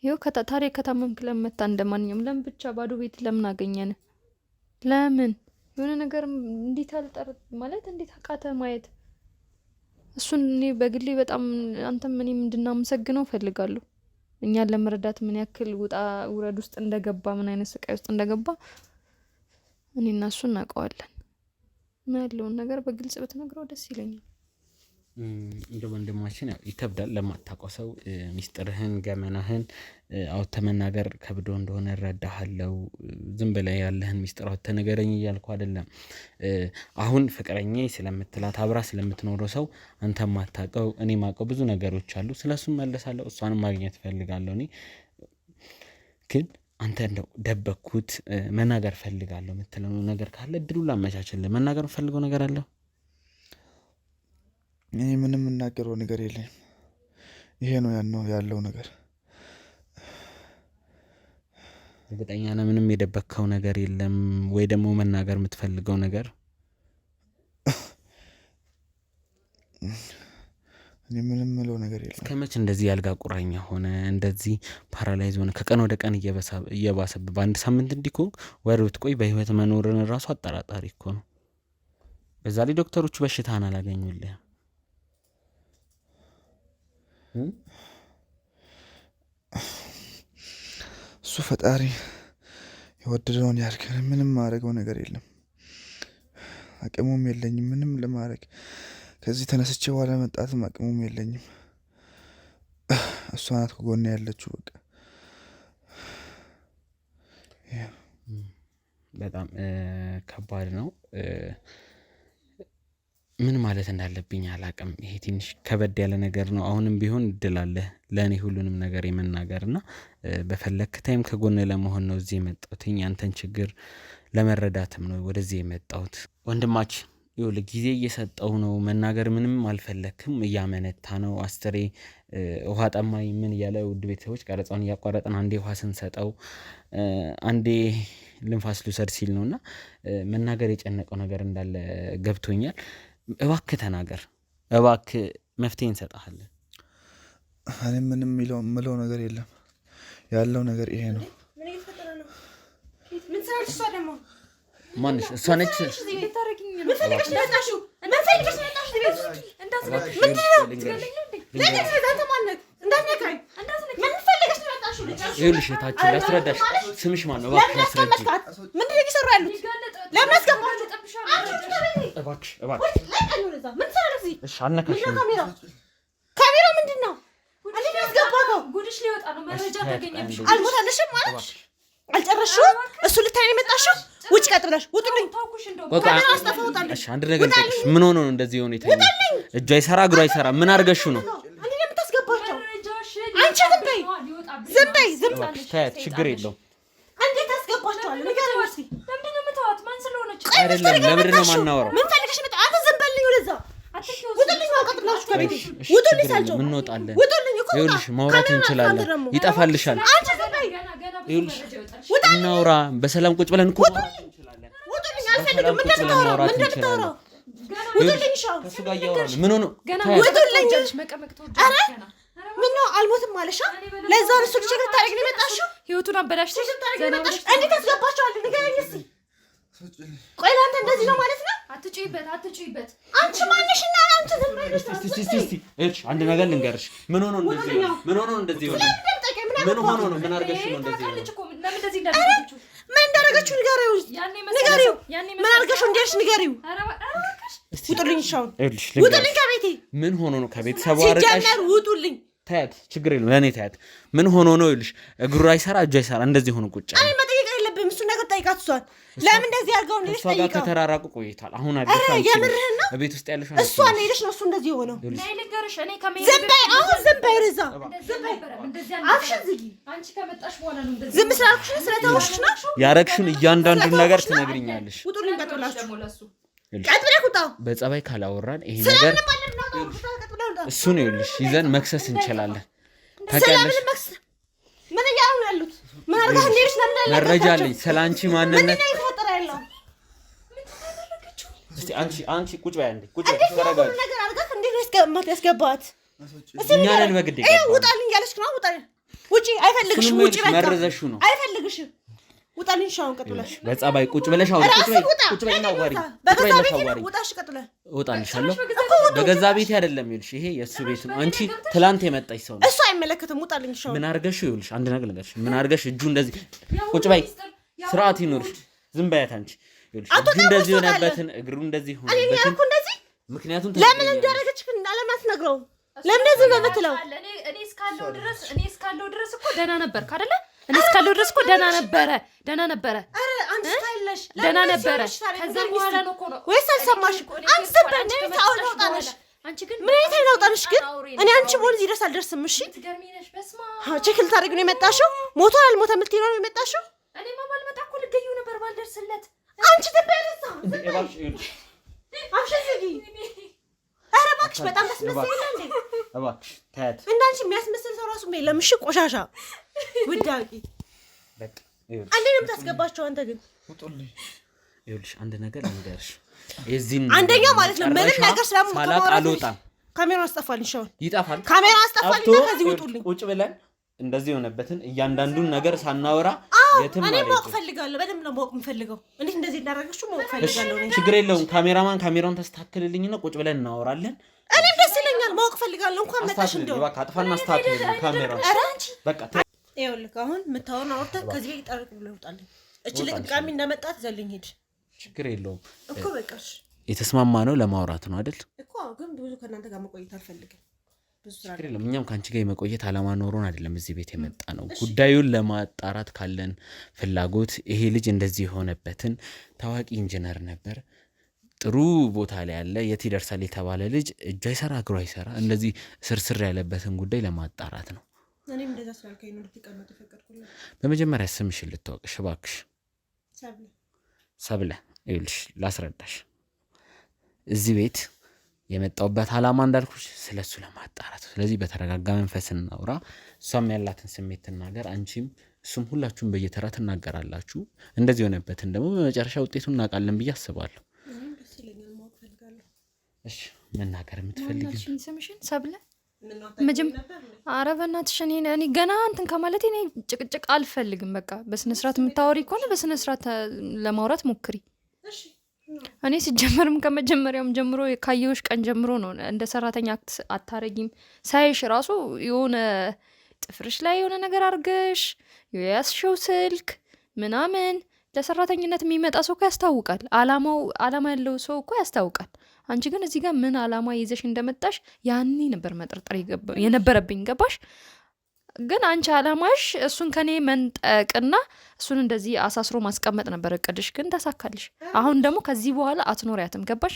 [SPEAKER 4] ይኸው ታዲያ ከታመምክ ለምን መጣ? እንደማንኛውም ለምን ብቻ ባዶ ቤት ለምን አገኘን? ለምን የሆነ ነገር እንዴት ማለት እንዴት አቃተ ማየት? እሱን እኔ በግሌ በጣም አንተም እኔም እንድናመሰግነው ፈልጋለሁ። እኛን ለመረዳት ምን ያክል ውጣ ውረድ ውስጥ እንደገባ ምን አይነት ስቃይ ውስጥ እንደገባ እኔና እሱ እናውቀዋለን። እና ያለውን ነገር በግልጽ ብትነግረው ደስ ይለኛል።
[SPEAKER 2] እንደ ወንድማችን ያው ይከብዳል ለማታውቀው ሰው ሚስጥርህን ገመናህን አውጥተህ መናገር ከብዶ እንደሆነ እረዳሃለሁ። ዝም ብለህ ያለህን ሚስጥር አውጥተህ ንገረኝ እያልኩ አይደለም። አሁን ፍቅረኛዬ ስለምትላት አብራ ስለምትኖረው ሰው አንተ ማታውቀው እኔ ማውቀው ብዙ ነገሮች አሉ። ስለሱም መለሳለሁ፣ እሷንም ማግኘት ፈልጋለሁ። እኔ ግን አንተ እንደው ደበኩት መናገር ፈልጋለሁ የምትለው ነገር ካለ እድሉን ላመቻችልህ። መናገር ፈልገው ነገር አለ?
[SPEAKER 3] እኔ ምንም የምናገረው ነገር የለኝም። ይሄ ነው ያለው ነገር።
[SPEAKER 2] እርግጠኛ ነህ? ምንም የደበከው ነገር የለም ወይ ደግሞ መናገር የምትፈልገው ነገር?
[SPEAKER 3] እኔ ምንም ምለው ነገር የለም።
[SPEAKER 2] እስከመች እንደዚህ ያልጋ ቁራኛ ሆነ እንደዚህ ፓራላይዝ ሆነ ከቀን ወደ ቀን እየባሰብ በአንድ ሳምንት እንዲኮን ወር ብትቆይ በህይወት መኖርን ራሱ አጠራጣሪ እኮ ነው። በዛ ላይ ዶክተሮቹ በሽታን አላገኙልህ።
[SPEAKER 3] እሱ ፈጣሪ የወደደውን ያድርገን። ምንም ማድረገው ነገር የለም። አቅሙም የለኝም ምንም ለማድረግ። ከዚህ ተነስቼ በኋላ መጣትም አቅሙም የለኝም። እሷ ናት ከጎኔ ያለችው። በቃ
[SPEAKER 2] በጣም ከባድ ነው። ምን ማለት እንዳለብኝ አላቅም። ይሄ ትንሽ ከበድ ያለ ነገር ነው። አሁንም ቢሆን እድል አለ ለእኔ ሁሉንም ነገር የመናገርና በፈለክ ታይም ከጎን ለመሆን ነው እዚህ የመጣሁት። ያንተን ችግር ለመረዳትም ነው ወደዚህ የመጣሁት። ወንድማችን ይኸውልህ ጊዜ እየሰጠው ነው። መናገር ምንም አልፈለክም። እያመነታ ነው። አስተሬ ውሃ ጠማኝ ምን እያለ ውድ ቤተሰቦች ቀረጻውን እያቋረጠን አንዴ ውሃ ስንሰጠው አንዴ ልንፋስ ልውሰድ ሲል ነውና መናገር የጨነቀው ነገር እንዳለ ገብቶኛል። እባክህ ተናገር፣ እባክህ መፍትሄ እንሰጣለን።
[SPEAKER 3] እኔ ምንም ምለው ነገር የለም። ያለው ነገር ይሄ ነው።
[SPEAKER 1] ምን ሰራሽ? እሷ ደግሞ
[SPEAKER 2] ማንሽ? እሷ ነች።
[SPEAKER 1] ምን ፈልገሽ መጣሽ? ምን ፈልገሽ መጣሽ? እንዳትነካሽ።
[SPEAKER 2] ይኸውልሽ እታችን ላስረዳሽ። ስምሽ ማን ነው? እባክሽ አስረጂ።
[SPEAKER 1] ምንድን ነው እየሰሩ ያሉት? ለምን አስገባችሁ?
[SPEAKER 2] እባክሽ እባክሽ።
[SPEAKER 1] ምን ሰራሽ?
[SPEAKER 2] እሺ አልነካሽም።
[SPEAKER 1] ካሜራ ምንድን ነው? እንዴት ያስገባከው?
[SPEAKER 4] ጉድሽ ሊወጣ ነው። መረጃ ተገኘብሽ።
[SPEAKER 1] አልሞታለሽም ማለት አልጨረስሽም? እሱ ልታይ ነው የመጣሽው? ውጭ ቀጥ ብለሽ ውጡልኝ።
[SPEAKER 2] እሺ አንድ ነገር ልጠይቅሽ። ምን ሆኖ ነው እንደዚህ የሆነ የተኛ? እጁ አይሰራ እግሩ አይሰራ ምን አድርገሽው ነው?
[SPEAKER 1] እኔ የምታስገባቸው አንቺ ዝም በይ ዝም በይ ዝም በይ።
[SPEAKER 2] ታያት ችግር የለውም።
[SPEAKER 1] እንዴት ታስገባቸዋለህ? ንገረኝ እስኪ።
[SPEAKER 4] ለምንድን ነው የምታዋት? ማን ስለሆነች?
[SPEAKER 2] አይደለም ለምንድን ነው የማናወራው?
[SPEAKER 1] ምን ፈልገሽ መጣ? አንተ ዝም በልኝ። ወደዛ ውጡልኝ። ነው ቀጥ ብላችሁ ከቤቴ ውጡልኝ። ሳልጨው
[SPEAKER 2] ምን እንወጣለን?
[SPEAKER 1] ውጡልኝ እኮ
[SPEAKER 2] ይኸውልሽ ማውራት እንችላለን። ይጠፋልሻል።
[SPEAKER 1] አንቺ ዝም በይ።
[SPEAKER 2] ይኸውልሽ እናውራ በሰላም ቁጭ ብለን እኮ
[SPEAKER 1] ውጡልኝ። አልፈልግም። ምንድን ነው የምታወራው? ምንድን ነው የምታወራው? ውጡልኝ። ሻው
[SPEAKER 2] ከሱ ጋር እያወራን ምን ሆኖ
[SPEAKER 1] ውጡልኝ። ኧረ ምን ነው አልሞትም ማለሻ? ለዛ ነው እሱ ልጅ ታሪክ ነው የመጣሽው?
[SPEAKER 4] ህይወቱን አበላሽተሽ
[SPEAKER 1] እንዴት ታስገባቸዋለህ? ንገረኝ እስኪ። ቆይ ለአንተ እንደዚህ ነው ማለት ነው?
[SPEAKER 4] አትጩይበት አትጩይበት።
[SPEAKER 1] አንቺ ማንሽና አንቺ ዝም ብለሽ
[SPEAKER 2] እሺ አንድ ነገር ልንገርሽ። ምን ሆኖ እንደዚህ ሆነ? ምን ሆኖ እንደዚህ ሆነ? ምን ሆኖ ነው? ምን አድርገሽ ነው እንደዚህ ሆነ?
[SPEAKER 4] ለምን እንደዚህ እንዳደረገችው?
[SPEAKER 1] ምን እንዳደረገችው ንገሪው። ንገሪው። ምን አድርገሽ እንደርሽ ንገሪው። ውጡልኝ። ሻውን ውጡልኝ ከቤቴ።
[SPEAKER 2] ምን ሆኖ ነው? ከቤተሰቡ አርቀሽ
[SPEAKER 1] ሲጀመር ውጡልኝ።
[SPEAKER 2] ታያት ችግር የለም ለኔ ታያት። ምን ሆኖ ነው? ይልሽ እግሩ አይሰራ እጁ አይሰራ እንደዚህ ሆኖ ቁጭ
[SPEAKER 1] አይ መጠየቅ የለብህም። እሱ ነገር ጠይቃት። እሷን ለምን እንደዚህ አድርገው ነው
[SPEAKER 2] እሷ ጋር ከተራራቁ ቆይታል። አሁን አዲስ አንቺ
[SPEAKER 1] የምርህን ነው?
[SPEAKER 2] ቤት ውስጥ ያለሽ
[SPEAKER 1] እሷ ነው ሄደሽ ነው እሱ እንደዚህ ሆነው።
[SPEAKER 4] ላይ ልንገርሽ እኔ
[SPEAKER 1] ዝም በይ አሁን ዝም በይ። ርዛ አፍሽን ዝጊ።
[SPEAKER 4] አንቺ ከመጣሽ በኋላ ነው እንደዚህ
[SPEAKER 1] ዝም ስላልኩሽ ስለተውሽ ነው
[SPEAKER 2] ያረግሽውን እያንዳንዱን ነገር ትነግሪኛለሽ።
[SPEAKER 1] ውጡልኝ። ቀጥላችሁ
[SPEAKER 4] ደግሞ ለሱ
[SPEAKER 1] ቀጥለህ ውጣ።
[SPEAKER 2] በጸባይ ካላወራን ይሄ ነገር እሱ ነው ይልሽ ይዘን መክሰስ እንችላለን። ታውቂያለሽ
[SPEAKER 1] ምን እያሉ ነው ያሉት? ምን አድርጋ እንደሄድሽ ለምን አለ
[SPEAKER 2] መረጃ አለኝ ስላንቺ ማንነት።
[SPEAKER 1] ምን እየተፈጠረ ያለው?
[SPEAKER 2] እስቲ አንቺ ቁጭ በይ አንዴ ቁጭ በይ። ተረጋጊ።
[SPEAKER 1] ነገር አድርጋት እንዴት ነው ያስገባት?
[SPEAKER 2] እኛ ነን በግድ ይገባል።
[SPEAKER 1] ውጣልኝ ያለሽ ነው። ውጣልኝ። ውጪ አይፈልግሽም። ውጪ በቃ
[SPEAKER 2] መረዘሹ ነው።
[SPEAKER 1] አይፈልግሽም። ውጣልኝ። ሻውን ቀጥለሽ
[SPEAKER 2] በጸባይ ቁጭ ብለሽ አውሪ። ቁጭ በይ እና አዋሪ።
[SPEAKER 1] በገዛ ቤቴ ነው። ውጣሽ ቀጥለሽ
[SPEAKER 2] እወጣልሻለሁ። በገዛ ቤቴ አይደለም ይልሽ ይሄ የእሱ ቤት ነው። አንቺ ትላንት የመጣሽ ሰው ነው።
[SPEAKER 1] እሱ አይመለከትም። ውጣልኝ። ሻውን
[SPEAKER 2] ምን አድርገሽ ይልሽ አንድ ነገር ልንገርሽ። ምን አድርገሽ እጁ እንደዚህ ቁጭ በይ። ስርዓት ይኖርሽ። ዝም በያት አንቺ ይልሽ እጁ እንደዚህ ሆነበትን እግሩ እንደዚህ ሆነበትን ምክንያቱም
[SPEAKER 1] ለምን እንዳደረገች አለማትነግረው? ለምን እንደዚህ በመትለው?
[SPEAKER 4] እኔ እስካለው ድረስ እኮ ደህና ነበርክ አይደለ? እኔ እስካለው ድረስ እኮ ደህና ነበረ።
[SPEAKER 1] አረ አንቺ ታይለሽ
[SPEAKER 4] ደህና ነበረ። ከዛ በኋላ ነው እኮ ነው
[SPEAKER 1] ወይስ አልሰማሽም? አንቺ ዘበነ ታውጣለሽ።
[SPEAKER 4] አንቺ ግን
[SPEAKER 1] ምን አይነት ታውጣለሽ? ግን እኔ አንቺ ቦል እዚህ ድረስ አልደርስም። እሺ
[SPEAKER 4] ትገርሚነሽ። በስማ
[SPEAKER 1] ቼክ ልታደርጊ ነው የመጣሽው? ሞቷል አልሞተም ልትይ ነው የመጣሽው?
[SPEAKER 4] እኔማ ባልመጣ እኮ ልገዩ ነበር ባልደርስለት።
[SPEAKER 1] አንቺ ተበረሳ አፍሽ ዝጊ። አረ እባክሽ በጣም ታስመስይና እንዴ!
[SPEAKER 2] እባክሽ ታያት።
[SPEAKER 1] እንዳንቺ የሚያስመስል ሰው ራሱ የለም። እሺ ቆሻሻ ውዳቂ
[SPEAKER 2] በቃ
[SPEAKER 1] አንዴ ነው የምታስገባቸው። አንተ ግን
[SPEAKER 3] ውጡልኝ።
[SPEAKER 2] ይኸውልሽ አንድ ነገር ልንገርሽ። የዚህን
[SPEAKER 1] አንደኛ ማለት ነው ምንም ነገር ስለማውራት
[SPEAKER 2] አልወጣም።
[SPEAKER 1] ካሜራውን አስጠፋልኝ። ሻውን
[SPEAKER 2] ይጠፋል።
[SPEAKER 1] ካሜራ አስጠፋልኝ። ከዚህ ውጡልኝ።
[SPEAKER 2] ቁጭ ብለን እንደዚህ የሆነበትን እያንዳንዱን ነገር ሳናወራ የትም
[SPEAKER 1] እኔ ማወቅ ፈልጋለሁ። በደንብ ነው ማወቅ የምፈልገው። እንዴት እንደዚህ እንዳደረገችው ማወቅ ፈልጋለሁ።
[SPEAKER 2] ችግር የለውም። ካሜራማን ካሜራውን ተስተካክልልኝና ቁጭ ብለን እናወራለን።
[SPEAKER 1] እኔም ደስ ይለኛል። ማወቅ ፈልጋለሁ። እንኳን መጣሽ። እንደው
[SPEAKER 2] በቃ አጥፋና አስተካክልልኝ ካሜራውን። በቃ
[SPEAKER 1] ይኸውልህ አሁን የምታወራውን አውርተህ ከዚህ ቤት ጠርቅ ብሎ ይውጣልኝ። እቺ ለቅቃሚ እንደመጣት ዘልኝ ሄድ።
[SPEAKER 2] ችግር የለውም
[SPEAKER 1] እኮ በቃሽ።
[SPEAKER 2] የተስማማ ነው ለማውራት ነው አይደል
[SPEAKER 1] እኮ። ግን ብዙ ከእናንተ ጋር መቆየት አልፈልግም።
[SPEAKER 2] ችግር የለም። እኛም ከአንቺ ጋር የመቆየት አላማ ኖሮን አይደለም እዚህ ቤት የመጣ ነው። ጉዳዩን ለማጣራት ካለን ፍላጎት ይሄ ልጅ እንደዚህ የሆነበትን ታዋቂ ኢንጂነር ነበር፣ ጥሩ ቦታ ላይ ያለ የት ይደርሳል የተባለ ልጅ እጁ አይሰራ እግሩ አይሰራ እንደዚህ ስርስር ያለበትን ጉዳይ ለማጣራት ነው።
[SPEAKER 1] እኔም እንደዛ ስላልከኝ ነው ልትቀመጥ ፈቀድኩልኝ።
[SPEAKER 2] በመጀመሪያ ስምሽን ልታወቅሽ እባክሽ። ሰብለ ይኸውልሽ ላስረዳሽ። እዚህ ቤት የመጣውበት አላማ እንዳልኩሽ ስለሱ ለማጣራት። ስለዚህ በተረጋጋ መንፈስ እናውራ። እሷም ያላትን ስሜት ትናገር፣ አንቺም እሱም ሁላችሁም በየተራ ትናገራላችሁ። እንደዚህ የሆነበትን ደግሞ በመጨረሻ ውጤቱን እናውቃለን ብዬ አስባለሁ። እሺ መናገር የምትፈልጊ
[SPEAKER 4] ስምሽን ሰብለ ኧረ በእናትሽ እኔ ገና እንትን ከማለት እኔ ጭቅጭቅ አልፈልግም። በቃ በስነስርዓት የምታወሪ ከሆነ በስነስርዓት ለማውራት ሞክሪ። እኔ ሲጀመርም ከመጀመሪያውም ጀምሮ ካየሁሽ ቀን ጀምሮ ነው እንደ ሰራተኛ አክት አታረጊም ሳይሽ ራሱ የሆነ ጥፍርሽ ላይ የሆነ ነገር አድርገሽ የያዝሽው ስልክ ምናምን ለሰራተኝነት የሚመጣ ሰው እኮ ያስታውቃል። አላማ ያለው ሰው እኮ ያስታውቃል። አንቺ ግን እዚህ ጋር ምን አላማ ይዘሽ እንደመጣሽ ያኔ ነበር መጠርጠር የነበረብኝ። ገባሽ? ግን አንቺ አላማሽ እሱን ከኔ መንጠቅና እሱን እንደዚህ አሳስሮ ማስቀመጥ ነበር እቅድሽ፣ ግን ተሳካልሽ። አሁን ደግሞ ከዚህ በኋላ አትኖሪያትም። ገባሽ?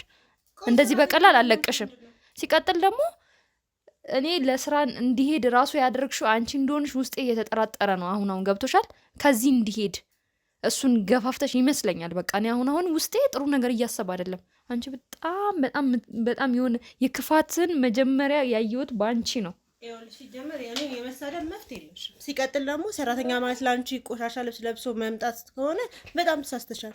[SPEAKER 4] እንደዚህ በቀላል አለቅሽም። ሲቀጥል ደግሞ እኔ ለስራ እንዲሄድ ራሱ ያደረግሽው አንቺ እንደሆንሽ ውስጤ እየተጠራጠረ ነው። አሁን ገብቶሻል? ከዚህ እንዲሄድ እሱን ገፋፍተሽ ይመስለኛል። በቃ እኔ አሁን ውስጤ ጥሩ ነገር እያሰብ አይደለም። አንቺ በጣም የሆነ የክፋትን መጀመሪያ ያየሁት በአንቺ ነው።
[SPEAKER 1] ሲጀመር ያኔ የመሳደብ መፍት የለሽ። ሲቀጥል ደግሞ ሰራተኛ ማለት ለአንቺ ቆሻሻ ልብስ ለብሶ መምጣት ከሆነ በጣም ተሳስተሻል።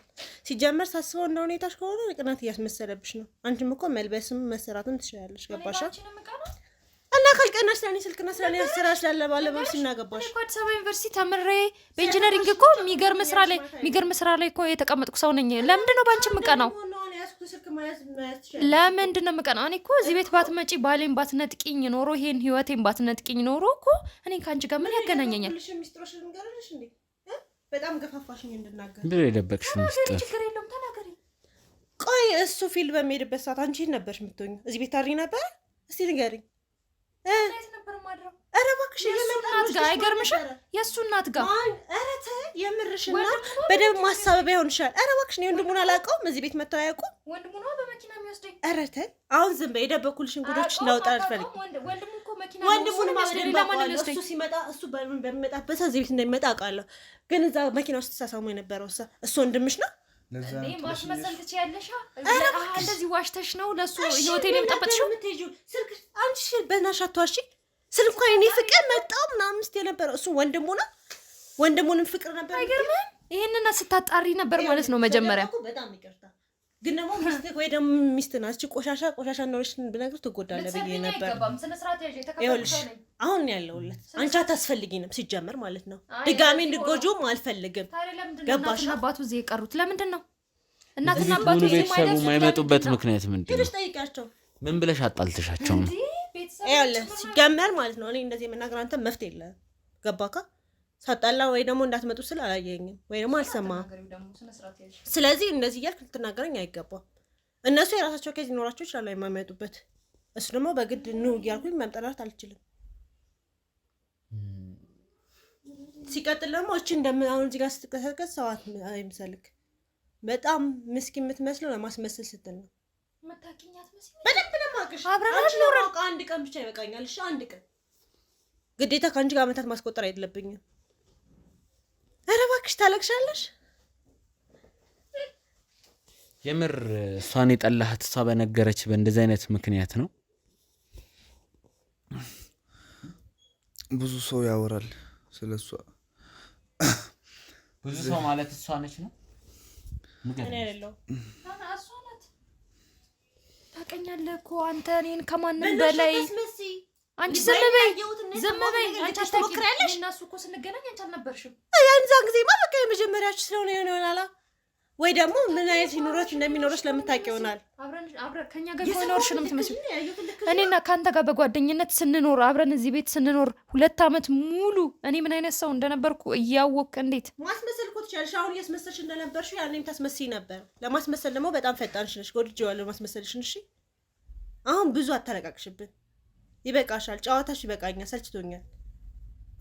[SPEAKER 1] ሲጀመር ሳስበው እንደ ሁኔታሽ ከሆነ ቅናት እያስመሰለብሽ ነው። አንቺም እኮ መልበስም መሰራትም ትችላለሽ። ገባሻ? እና ካልቀናሽ ስለኔ ስልክና ስለኔ ስራ ስላለ ባለባብስ እናገባሽ።
[SPEAKER 4] አዲስ አበባ ዩኒቨርሲቲ ተምሬ በኢንጂነሪንግ እኮ የሚገርም ስራ ላይ እኮ የተቀመጥኩ ሰው ነኝ። ለምንድን ነው ባንቺ ምቀናው? ለምንድን ነው ምቀናው? እኔ እኮ እዚህ ቤት ባትመጪ ባሌን ባትነጥቂኝ ኖሮ ይሄን ህይወቴን ባትነጥቂኝ ኖሮ እኮ እኔ ከአንቺ ጋር ምን ያገናኘኛል?
[SPEAKER 1] በጣም ገፋፋሽኝ እንድናገር።
[SPEAKER 2] ምን የደበቅሽ ሚስጥር?
[SPEAKER 4] ችግር የለውም ተናገሪ።
[SPEAKER 1] ቆይ እሱ ፊልም በሚሄድበት ሰዓት አንቺ ነበርሽ የምትሆኚ? እዚህ ቤት ታሪ ነበር? እስቲ ንገሪኝ። ኧረ እባክሽ
[SPEAKER 4] እናት ጋር አይገርምሽም? የእሱ እናት ጋር
[SPEAKER 1] ኧረ ተይ የምርሽና በደንብ ማሳበቢያ ይሆንሻል። ኧረ እባክሽ ነው ወንድሙን አላውቀውም። እዚህ ቤት መተው አያውቁም።
[SPEAKER 4] ወንድሙ ነው በመኪና የሚወስደኝ።
[SPEAKER 1] ኧረ ተይ አሁን ዝም በይ። የደበኩልሽን ጉዶች እንዳውጣ አልፈልግም። ወንድሙን ማለት እሱ ሲመጣ እሱ በሚመጣበት እዚህ ቤት እንደሚመጣ አውቃለሁ። ግን እዛ መኪና ውስጥ ተሳሳሙ የነበረው እሱ ወንድምሽ ነው።
[SPEAKER 4] ማስመሰል ትችያለሽ። እንደዚህ ዋሽተሽ ነው ለሱ ህይወቴን የምጠበጥሽው።
[SPEAKER 1] አንቺ በእናትሽ አትዋሺ። ስልኳ የኔ ፍቅር መጣው ምናምን ስትይ የነበረው እሱ ወንድሙ ነው። ወንድሙንም ፍቅር ነበር።
[SPEAKER 4] አይገርምም? ይሄንን ስታጣሪ ነበር ማለት ነው መጀመሪያ።
[SPEAKER 1] በጣም ይቅርታ ግን ደግሞ ሚስት ወይ ደግሞ ሚስት ናት። እቺ ቆሻሻ እንደሆነች ብነግርህ ትጎዳለህ ብዬ ነበር። ይኸውልሽ አሁን ያለውለት አንቺ አታስፈልጊንም ሲጀመር ማለት ነው። ድጋሜ እንድትጎጂውም አልፈልግም። ገባሽ?
[SPEAKER 4] አባቱ እዚህ የቀሩት ለምንድን ነው? እናትና አባቱ
[SPEAKER 2] ቤተሰቡ የማይመጡበት ምክንያት ምንድን ነው?
[SPEAKER 1] ትንሽ ጠይቂያቸው።
[SPEAKER 2] ምን ብለሽ አጣልተሻቸው ነው?
[SPEAKER 1] ይኸውልህ ሲጀመር ማለት ነው እኔ እንደዚህ የመናገር አንተ መፍት የለህም። ገባካ? ሳጣላ ወይ ደግሞ እንዳትመጡ ስል አላየኝም ወይ ደግሞ አልሰማም። ስለዚህ እንደዚህ እያልክ ልትናገረኝ አይገባም። እነሱ የራሳቸው ኬዝ ሊኖራቸው ይችላሉ የማይመጡበት። እሱ ደግሞ በግድ ኑ እያልኩኝ መምጠራት አልችልም። ሲቀጥል ደግሞ እቺ አሁን እዚህ ጋር ስትቀሰቀስ ሰዋት አይምሰልክ። በጣም ምስኪን የምትመስለው ለማስመሰል ስትል ነው። በደንብ ለማቅሽ አንድ ቀን ብቻ ይበቃኛል። እሺ አንድ ቀን ግዴታ ከአንቺ ጋር ዓመታት ማስቆጠር አይደለብኝም። ኧረ እባክሽ ታለቅሻለሽ።
[SPEAKER 2] የምር እሷን የጠላሃት እሷ በነገረች በእንደዚህ አይነት ምክንያት ነው?
[SPEAKER 3] ብዙ ሰው ያወራል ስለሷ።
[SPEAKER 2] ብዙ ሰው ማለት እሷ ነች ነው?
[SPEAKER 1] እኔ አይደለሁም።
[SPEAKER 4] ታቀኛለህ እኮ አንተ እኔን ከማንም በላይ አንቺ ዝም በይ አንቺ አታውቂያለሽ እና እሱ እኮ ስንገናኝ አንቺ አልነበርሽም
[SPEAKER 1] ያንዛን ጊዜማ በቃ የመጀመሪያችሁ ስለሆነ ይሆናል ወይ ደግሞ ምን አይነት ኑሮች እንደሚኖርሽ ለምታውቂው ይሆናል
[SPEAKER 4] አብረን ከኛ ጋር ሆኖርሽ ነው የምትመስለው እኔና ካንተ ጋር በጓደኝነት ስንኖር አብረን እዚህ ቤት ስንኖር 2 አመት ሙሉ እኔ ምን አይነት ሰው እንደነበርኩ እያወቅ እንዴት
[SPEAKER 1] ማስመሰል እኮ ትችያለሽ አሁን እያስመሰልሽ እንደነበርሽ ያኔም ታስመስይ ነበር ለማስመሰል ደግሞ በጣም ፈጣንሽ ነሽ ጎድጄዋለሁ ማስመሰልሽን እሺ አሁን ብዙ አታለቃቅሽብን ይበቃሻል ጨዋታሽ ይበቃኛል ሰልችቶኛል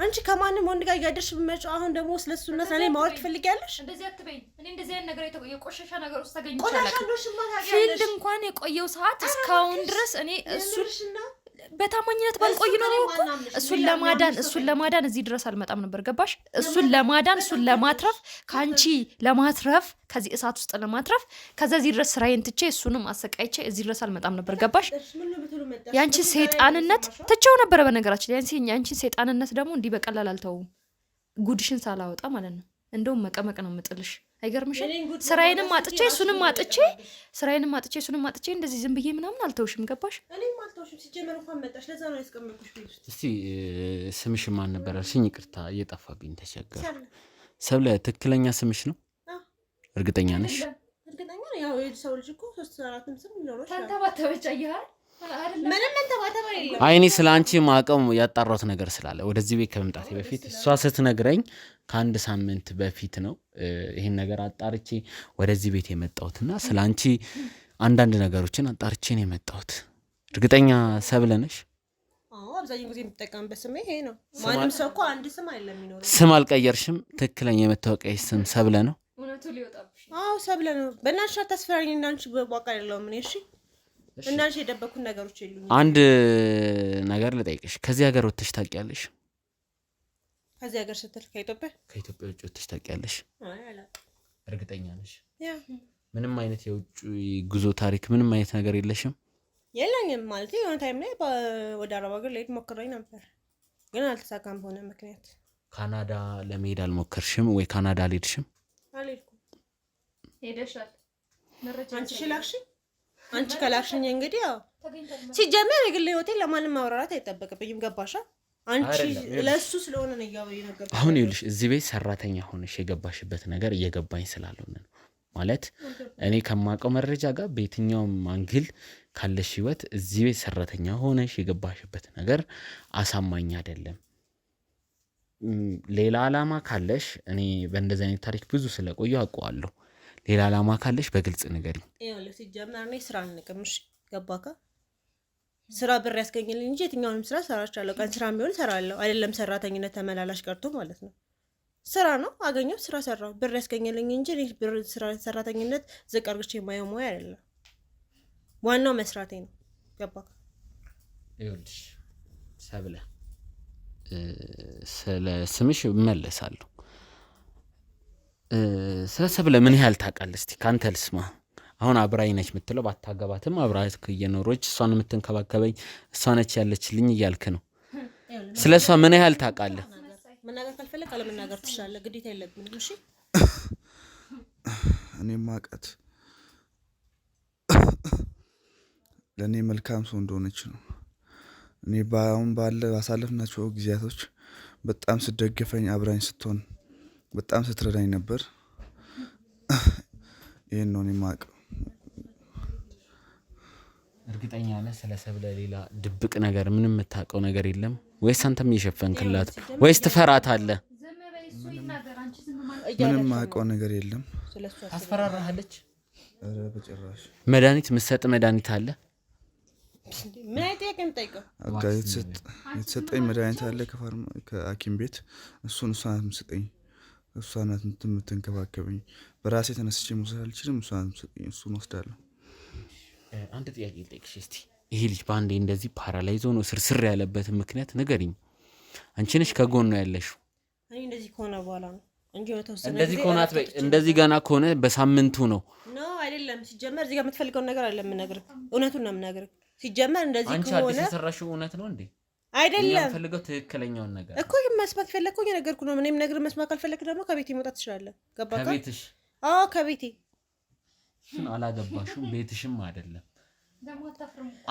[SPEAKER 1] አንቺ ከማንም ወንድ ጋር ያደርሽ ብመጪው አሁን ደግሞ ስለሱና ስለኔ ማወቅ ትፈልጊያለሽ
[SPEAKER 4] እንደዚህ አትበይ እኔ እንደዚህ አይነት ነገር የቆሸሻ ነገር ውስጥ ተገኝቻለሁ ፊልድ እንኳን የቆየው ሰዓት እስካሁን ድረስ እኔ እሱና በታማኝነት ባልቆይ ነው እኮ እሱን ለማዳን እዚህ ድረስ አልመጣም ነበር ገባሽ እሱን ለማዳን እሱን ለማትረፍ ካንቺ ለማትረፍ ከዚህ እሳት ውስጥ ለማትረፍ ከዚህ ድረስ ስራዬን ትቼ እሱንም አሰቃይቼ እዚህ ድረስ አልመጣም ነበር ገባሽ ያንቺ ሰይጣንነት ትቼው ነበር በነገራችን ያንቺ ሰይጣንነት ደግሞ እንዲህ በቀላል አልተውም ጉድሽን ሳላወጣ ማለት ነው እንደውም መቀመቅ ነው የምጥልሽ አይገርምሽ ስራዬንም አጥቼ እሱንም አጥቼ እንደዚህ ዝም ብዬ ምናምን አልተውሽም ገባሽ
[SPEAKER 1] እኔም አልተውሽም ሲጀመር እንኳን መጣሽ ለዛ ነው ያስቀመጥኩሽ ቤት ውስጥ
[SPEAKER 2] እስቲ ስምሽ ማን ነበር አልሽኝ ይቅርታ እየጠፋብኝ ተቸገረ ሰብለ ትክክለኛ ስምሽ ነው እርግጠኛ ነሽ
[SPEAKER 1] እርግጠኛ ነኝ ያው የሰው ልጅ እኮ 3-4 ስም ይኖርሽ
[SPEAKER 4] ተንተባተበች አይደል
[SPEAKER 1] ምንም ተባተባ የለም
[SPEAKER 2] አይኔ ስላንቺ ማቀም ያጣራሁት ነገር ስላለ ወደዚህ ቤት ከመምጣቴ በፊት እሷ ስትነግረኝ ከአንድ ሳምንት በፊት ነው ይሄን ነገር አጣርቼ ወደዚህ ቤት የመጣሁትና ስላንቺ አንዳንድ ነገሮችን አጣርቼ ነው የመጣሁት እርግጠኛ ሰብለ ነሽ
[SPEAKER 1] አዎ አብዛኛው ጊዜ የምትጠቀምበት ስም ይሄ ነው ማንም ሰው እኮ አንድ ስም አይደለም የሚኖረው
[SPEAKER 2] ስም አልቀየርሽም ትክክለኛ የመታወቂያሽ ስም ሰብለ ነው
[SPEAKER 4] እውነቱ ሊወጣብሽ
[SPEAKER 1] አዎ ሰብለ ነው በእናትሽ አታስፈራኝ እንዳንቺ በቋቃ አይደለም ምን እሺ እናንቺ የደበኩን ነገሮች የሉኝም
[SPEAKER 2] አንድ ነገር ልጠይቅሽ ከዚህ ሀገር ወጥተሽ ታውቂያለሽ
[SPEAKER 1] ከዚህ ሀገር ስትል ከኢትዮጵያ
[SPEAKER 2] ውጭ ወጥተሽ ታውቂያለሽ
[SPEAKER 1] አይ አላውቅም
[SPEAKER 2] እርግጠኛ ነሽ
[SPEAKER 1] ያ
[SPEAKER 2] ምንም አይነት የውጭ ጉዞ ታሪክ ምንም አይነት ነገር የለሽም
[SPEAKER 1] የለኝም ማለት የሆነ ታይም ላይ ወደ አረብ ሀገር ልሄድ ሞክሬ ነበር ግን አልተሳካም በሆነ ምክንያት
[SPEAKER 2] ካናዳ ለመሄድ አልሞከርሽም ወይ ካናዳ አልሄድሽም
[SPEAKER 1] አልሄድኩም
[SPEAKER 4] ሄደሻል
[SPEAKER 1] አንቺ ሽላክሽ አንቺ ከላክሽኝ እንግዲህ ያው ሲጀመር የግል ሆቴል ለማንም ማውራራት አይጠበቅብኝም ገባሻ አንቺ ለሱ ስለሆነ ነው ያው ነገር
[SPEAKER 2] አሁን ይልሽ እዚህ ቤት ሰራተኛ ሆነሽ የገባሽበት ነገር እየገባኝ ስላልሆነ ነው ማለት እኔ ከማውቀው መረጃ ጋር በየትኛውም አንግል ካለሽ ህይወት እዚህ ቤት ሰራተኛ ሆነሽ የገባሽበት ነገር አሳማኝ አይደለም ሌላ አላማ ካለሽ እኔ በእንደዚህ አይነት ታሪክ ብዙ ስለቆየው አውቀዋለሁ ሌላ አላማ ካለሽ በግልጽ ንገሪኝ
[SPEAKER 1] ይኸው ሲጀመር እኔ ስራ አንቀምሽ ገባካ ስራ ብር ያስገኝልኝ እንጂ የትኛውንም ስራ ሰራቻለሁ ቀን ስራ ቢሆን ሰራለሁ አይደለም ሰራተኝነት ተመላላሽ ቀርቶ ማለት ነው ስራ ነው አገኘው ስራ ሰራው ብር ያስገኝልኝ እንጂ እኔ ብር ስራ ሰራተኝነት ዝቅ አድርግቼ የማየው ሙያ አይደለም ዋናው መስራቴ ነው ገባካ
[SPEAKER 2] ይኸውልሽ ሰብለ ስለ ስምሽ እመለሳለሁ ስለ ሰብለ ምን ያህል ታውቃለህ እስቲ ካንተ ልስማ አሁን አብራኝ ነች የምትለው ባታገባትም አብራህ እየኖረች እሷን የምትንከባከበኝ እሷ ነች ያለችልኝ እያልክ ነው ስለሷ ምን ያህል ታውቃለህ
[SPEAKER 1] መናገር ካልፈለክ አለመናገር ትችላለህ ግዴታ የለብንም እሺ
[SPEAKER 3] እኔ ማውቃት ለኔ መልካም ሰው እንደሆነች ነው እኔ ባሁን ባሳለፍናቸው ጊዜያቶች በጣም ስደገፈኝ አብራኝ ስትሆን በጣም ስትረዳኝ ነበር ይሄን ነው ማቅ
[SPEAKER 2] እርግጠኛ ነህ ስለ ሰብለ ሌላ ድብቅ ነገር ምንም የምታውቀው ነገር የለም ወይስ አንተም እየሸፈንክላት ወይስ ትፈራታለህ
[SPEAKER 3] ምንም ማውቀው ነገር የለም
[SPEAKER 2] ታስፈራራለች
[SPEAKER 3] ኧረ በጭራሽ
[SPEAKER 2] መድኃኒት ምሰጥ መድኃኒት አለ
[SPEAKER 1] ምን አይተህ እንጠይቀው
[SPEAKER 3] አጋይት የተሰጠኝ መድኃኒት አለ ከሐኪም ቤት እሱን ምሰጠኝ እሷ ናት የምትንከባከበኝ በራሴ ተነስቼ መውሰድ አልችልም እሱን ወስዳለሁ
[SPEAKER 2] አንድ ጥያቄ ልጠይቅሽ እስቲ ይሄ ልጅ ባንዴ እንደዚህ ፓራላይዝ ሆኖ ስርስር ያለበት ምክንያት ንገሪኝ አንቺ ነሽ ከጎን ነው ያለሽው
[SPEAKER 1] እኔ እንደዚህ ከሆነ በኋላ ነው እንጂ ወተውሰነ
[SPEAKER 2] እንደዚህ ከሆናት እንደዚህ ገና ከሆነ በሳምንቱ ነው
[SPEAKER 1] አይደለም ሲጀመር እዚህ ጋር የምትፈልገው ነገር አለ የምነግርህ እውነቱን ነው የምነግርህ ሲጀመር እንደዚህ ከሆነ
[SPEAKER 2] አንቺ አዲስ የሰራሽው እውነት ነው እንዴ
[SPEAKER 1] አይደለም
[SPEAKER 2] ፈልገው ትክክለኛውን ነገር
[SPEAKER 1] እኮ መስማት ፈለኩ የነገርኩ ነው ምንም ነገር መስማት ካልፈለክ ደግሞ ከቤቴ መውጣት ትችላለህ ገባካ
[SPEAKER 2] ከቤትሽ
[SPEAKER 1] አዎ ከቤቴ
[SPEAKER 2] እሱን አላገባሽም ቤትሽም አይደለም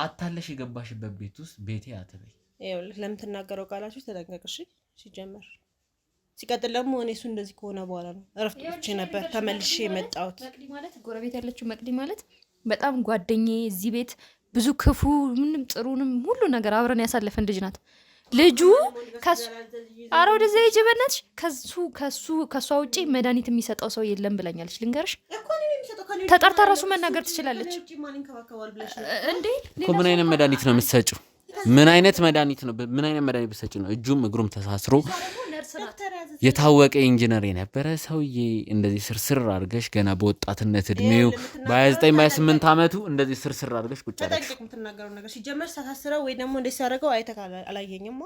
[SPEAKER 2] አታለሽ የገባሽበት ቤት ውስጥ ቤቴ አትበይ።
[SPEAKER 1] ይኸውልህ ለምትናገረው ቃላችሁ ተጠንቀቅሽ ሲጀመር። ሲቀጥል ደግሞ እኔ እሱ እንደዚህ ከሆነ በኋላ ነው እረፍት ብቻ ነበር ተመልሼ የመጣሁት።
[SPEAKER 4] መቅዲ ማለት ጎረቤት ያለችው መቅዲ ማለት በጣም ጓደኛዬ እዚህ ቤት ብዙ ክፉ ምንም ጥሩንም ሁሉ ነገር አብረን ያሳለፈን ልጅ ናት። ልጁ ኧረ ወደዚያ ሂጂ በእናትሽ። ከሷ ውጪ መድኃኒት የሚሰጠው ሰው የለም ብላኛለች። ልንገርሽ ተጠርታ ራሱ መናገር ትችላለች እንዴ።
[SPEAKER 2] ምን አይነት መድኃኒት ነው የምትሰጪው? ምን አይነት መድኃኒት ብትሰጪው ነው? እጁም እግሩም ተሳስሮ የታወቀ ኢንጂነር የነበረ ሰውዬ እንደዚህ ስርስር አድርገሽ ገና በወጣትነት እድሜው በ29 28 ዓመቱ እንደዚህ ስርስር አድርገሽ ቁጭ አድርገሽ
[SPEAKER 1] የምትናገረው ነገር ሲጀመር ሳታስረው ወይ ደግሞ እንደዚህ ሲያደርገው አይተህ አላየኝማ።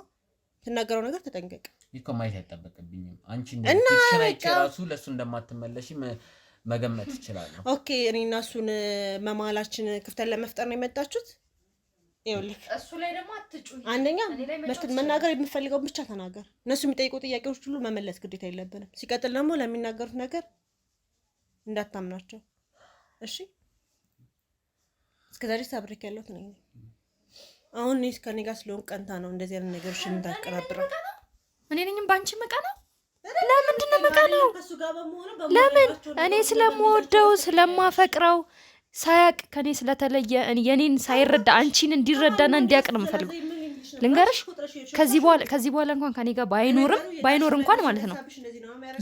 [SPEAKER 1] ትናገረው ነገር ተጠንቀቅ።
[SPEAKER 2] ይሄ ማየት አይጠበቅብኝም። አንቺ እንደዚህ ራሱ ለሱ እንደማትመለሺ መገመት ይችላል።
[SPEAKER 1] ኦኬ እኔና እሱን መማላችን ክፍተት ለመፍጠር ነው የመጣችሁት። ይኸውልህ
[SPEAKER 4] እሱ ላይ ደግሞ አትጩኝ።
[SPEAKER 1] አንደኛ መናገር የምፈልገው ብቻ ተናገር። እነሱ የሚጠይቁ ጥያቄዎች ሁሉ መመለስ ግዴታ የለብንም። ሲቀጥል ደግሞ ለሚናገሩት ነገር እንዳታምናቸው እሺ። እስከዛሬ ሳብሬክ ያለሁት ነኝ። አሁን እኔ ከኔ ጋር ስለሆን ቀንታ ነው እንደዚህ አይነት ነገሮች የምታቀራብረው።
[SPEAKER 4] እኔ ነኝም ባንቺ መቃናው። ለምንድን ነው መቃናው? ለምን? እኔ ስለምወደው ስለማፈቅረው ሳያቅ ከኔ ስለተለየ የኔን ሳይረዳ አንቺን እንዲረዳና እንዲያቅ ነው የምፈልገው። ልንገርሽ ከዚህ በኋላ እንኳን ከኔ ጋር ባይኖር እንኳን ማለት ነው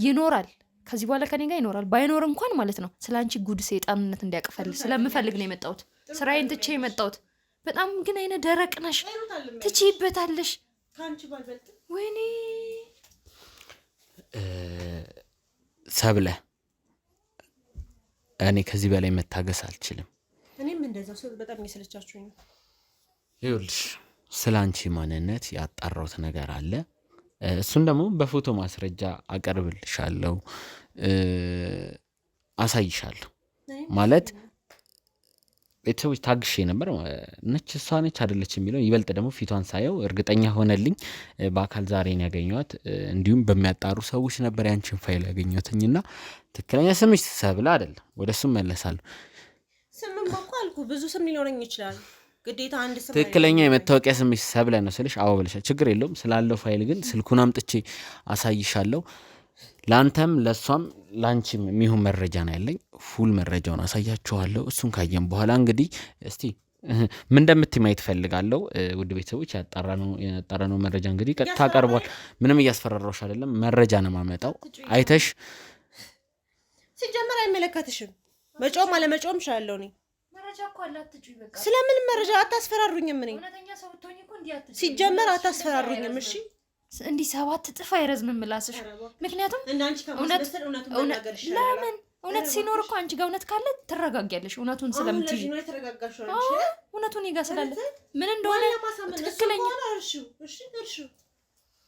[SPEAKER 4] ይኖራል። ከዚህ በኋላ ከኔ ጋር ይኖራል ባይኖር እንኳን ማለት ነው ስለ አንቺ ጉድ ሰይጣንነት እንዲያቅፈልግ ስለምፈልግ ነው የመጣሁት። ስራዬን ትቼ የመጣሁት። በጣም ግን አይነ ደረቅ ነሽ፣ ትችይበታለሽ። ወይኔ
[SPEAKER 2] ሰብለ እኔ ከዚህ በላይ መታገስ አልችልም።
[SPEAKER 1] እኔም እንደዛው ሰው በጣም እየሰለቻችሁኝ ነው።
[SPEAKER 2] ይኸውልሽ ስላንቺ ማንነት ያጣራሁት ነገር አለ። እሱን ደግሞ በፎቶ ማስረጃ አቀርብልሻለሁ፣ አሳይሻለሁ። ማለት ቤተሰቦች ታግሼ ነበር። ነች እሷ ነች አይደለች የሚለው ይበልጥ ደግሞ ፊቷን ሳየው እርግጠኛ ሆነልኝ። በአካል ዛሬን ያገኘኋት እንዲሁም በሚያጣሩ ሰዎች ነበር ያንቺን ፋይል ያገኘሁትኝና ትክክለኛ ስምሽ ሰብለ አይደለም። ወደሱ መለሳለሁ።
[SPEAKER 1] ስምም እኮ አልኩ ብዙ ስም ሊኖረኝ ይችላል። ግዴታ አንድ ስም
[SPEAKER 2] ትክክለኛ የመታወቂያ ስምሽ ሰብለ ነው ስልሽ አዎ ብለሻል። ችግር የለውም። ስላለው ፋይል ግን ስልኩን አምጥቼ አሳይሻለሁ። ላንተም ለሷም ላንቺም የሚሆን መረጃ ነው ያለኝ። ፉል መረጃውን አሳያችኋለሁ። እሱን ካየን በኋላ እንግዲህ እስቲ ምን እንደምትይ ማየት ፈልጋለሁ። ውድ ቤተሰቦች ያጣራነው መረጃ እንግዲህ ቀጥታ ቀርቧል። ምንም እያስፈራራሁሽ አይደለም። መረጃ ነው የማመጣው። አይተሽ
[SPEAKER 1] ሲጀመር አይመለከትሽም። መጮም አለመጮም እችላለሁ እኔ።
[SPEAKER 4] መረጃ እኮ አላትጩኝ በቃ።
[SPEAKER 1] ስለምን መረጃ አታስፈራሩኝም? እኔ
[SPEAKER 4] እውነተኛ ሰው ብትሆኚ እኮ እንዲህ አትጩኝ።
[SPEAKER 1] ሲጀመር አታስፈራሩኝም። እሺ
[SPEAKER 4] እንዲህ 7 እጥፍ አይረዝምም ምላስሽ። ምክንያቱም
[SPEAKER 1] እናንቺ ከማስበሰል እውነቱን መናገር ይሻላል።
[SPEAKER 4] ለምን እውነት ሲኖር እኮ አንቺ ጋር እውነት ካለ ትረጋጊያለሽ። እውነቱን ስለምትይዥ እውነቱን ይጋ ስላለ ምን እንደሆነ ትክክለኛ
[SPEAKER 1] እሺ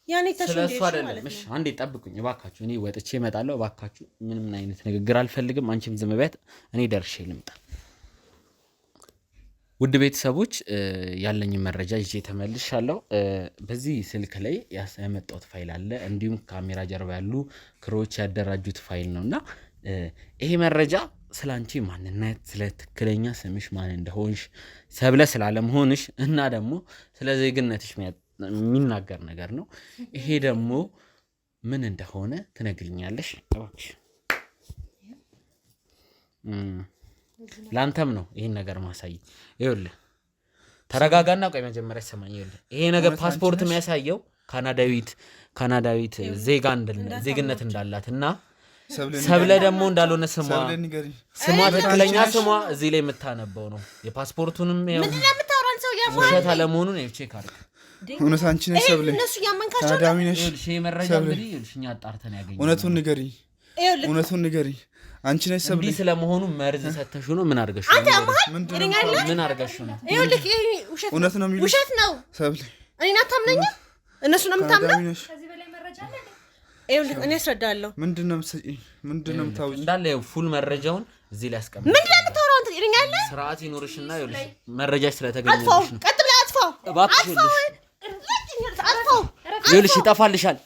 [SPEAKER 1] ያኔ
[SPEAKER 2] ስለሱ አይደለም። እሺ አንዴ ጠብቁኝ እባካችሁ። እኔ ወጥቼ እመጣለሁ እባካችሁ። ምንም አይነት ንግግር አልፈልግም። አንቺም ዝም በያት፣ እኔ ደርሼ ልምጣ። ውድ ቤተሰቦች ያለኝ መረጃ ይዤ ተመልሻለሁ። በዚህ ስልክ ላይ ያመጣሁት ፋይል አለ። እንዲሁም ካሜራ ጀርባ ያሉ ክሮች ያደራጁት ፋይል ነውና ይሄ መረጃ ስላንቺ ማንነት፣ ስለ ትክክለኛ ስምሽ ማን እንደሆንሽ፣ ሰብለ ስላለመሆንሽ እና ደግሞ ስለ ዜግነትሽ የሚናገር ነገር ነው። ይሄ ደግሞ ምን እንደሆነ ትነግሪኛለሽ እባክሽ። ላንተም ነው ይሄን ነገር ማሳይ። ይኸውልህ ተረጋጋና ቆይ መጀመሪያ ሰማኝ። ይኸውልህ ይሄ ነገር ፓስፖርት የሚያሳየው ካናዳዊት ዜግነት እንዳላት እና ሰብለ ደግሞ እንዳልሆነ ስሟ ትክክለኛ ስሟ እዚህ ላይ የምታነበው ነው። የፓስፖርቱንም ውሸት አለመሆኑን ቼክ አድርግ።
[SPEAKER 3] እውነት አንቺ ነሽ ሰብለ? ታዳሚ ነሽ?
[SPEAKER 2] ይኸውልሽ ይሄ መረጃ እንግዲህ እኛ አጣርተን ያገኘነው።
[SPEAKER 3] እውነቱን ንገሪ። አንቺ ነሽ ሰብለ?
[SPEAKER 2] እንዲህ ስለመሆኑ መርዝ ሰተሽው ነው? ምን አድርገሽው ነው? ምን አድርገሽው ነው?
[SPEAKER 1] ይኸውልህ
[SPEAKER 3] እውነት ነው የሚሉት
[SPEAKER 1] ውሸት ነው ሰብለ። እኔን አታምነኝም? እነሱ ነው የምታምነው?
[SPEAKER 4] ከዚህ በላይ መረጃ አለ?
[SPEAKER 1] ይኸውልህ እኔ አስረዳለሁ።
[SPEAKER 3] ምንድነው የምታውቂው?
[SPEAKER 2] እንዳለ ፉል መረጃውን እዚህ ላይ አስቀምጥ።
[SPEAKER 1] ምንድነው የምታወራው አንተ? ይኸኛለህ ስርዓት
[SPEAKER 2] ይኖርሽና ይኸውልሽ መረጃሽ ስለተገኘልሽ ነው።
[SPEAKER 1] ቀጥ ብለህ አጥፋው
[SPEAKER 2] እባክሽ።
[SPEAKER 1] አጥፋው።
[SPEAKER 2] ይኸውልሽ ይጠፋልሻል።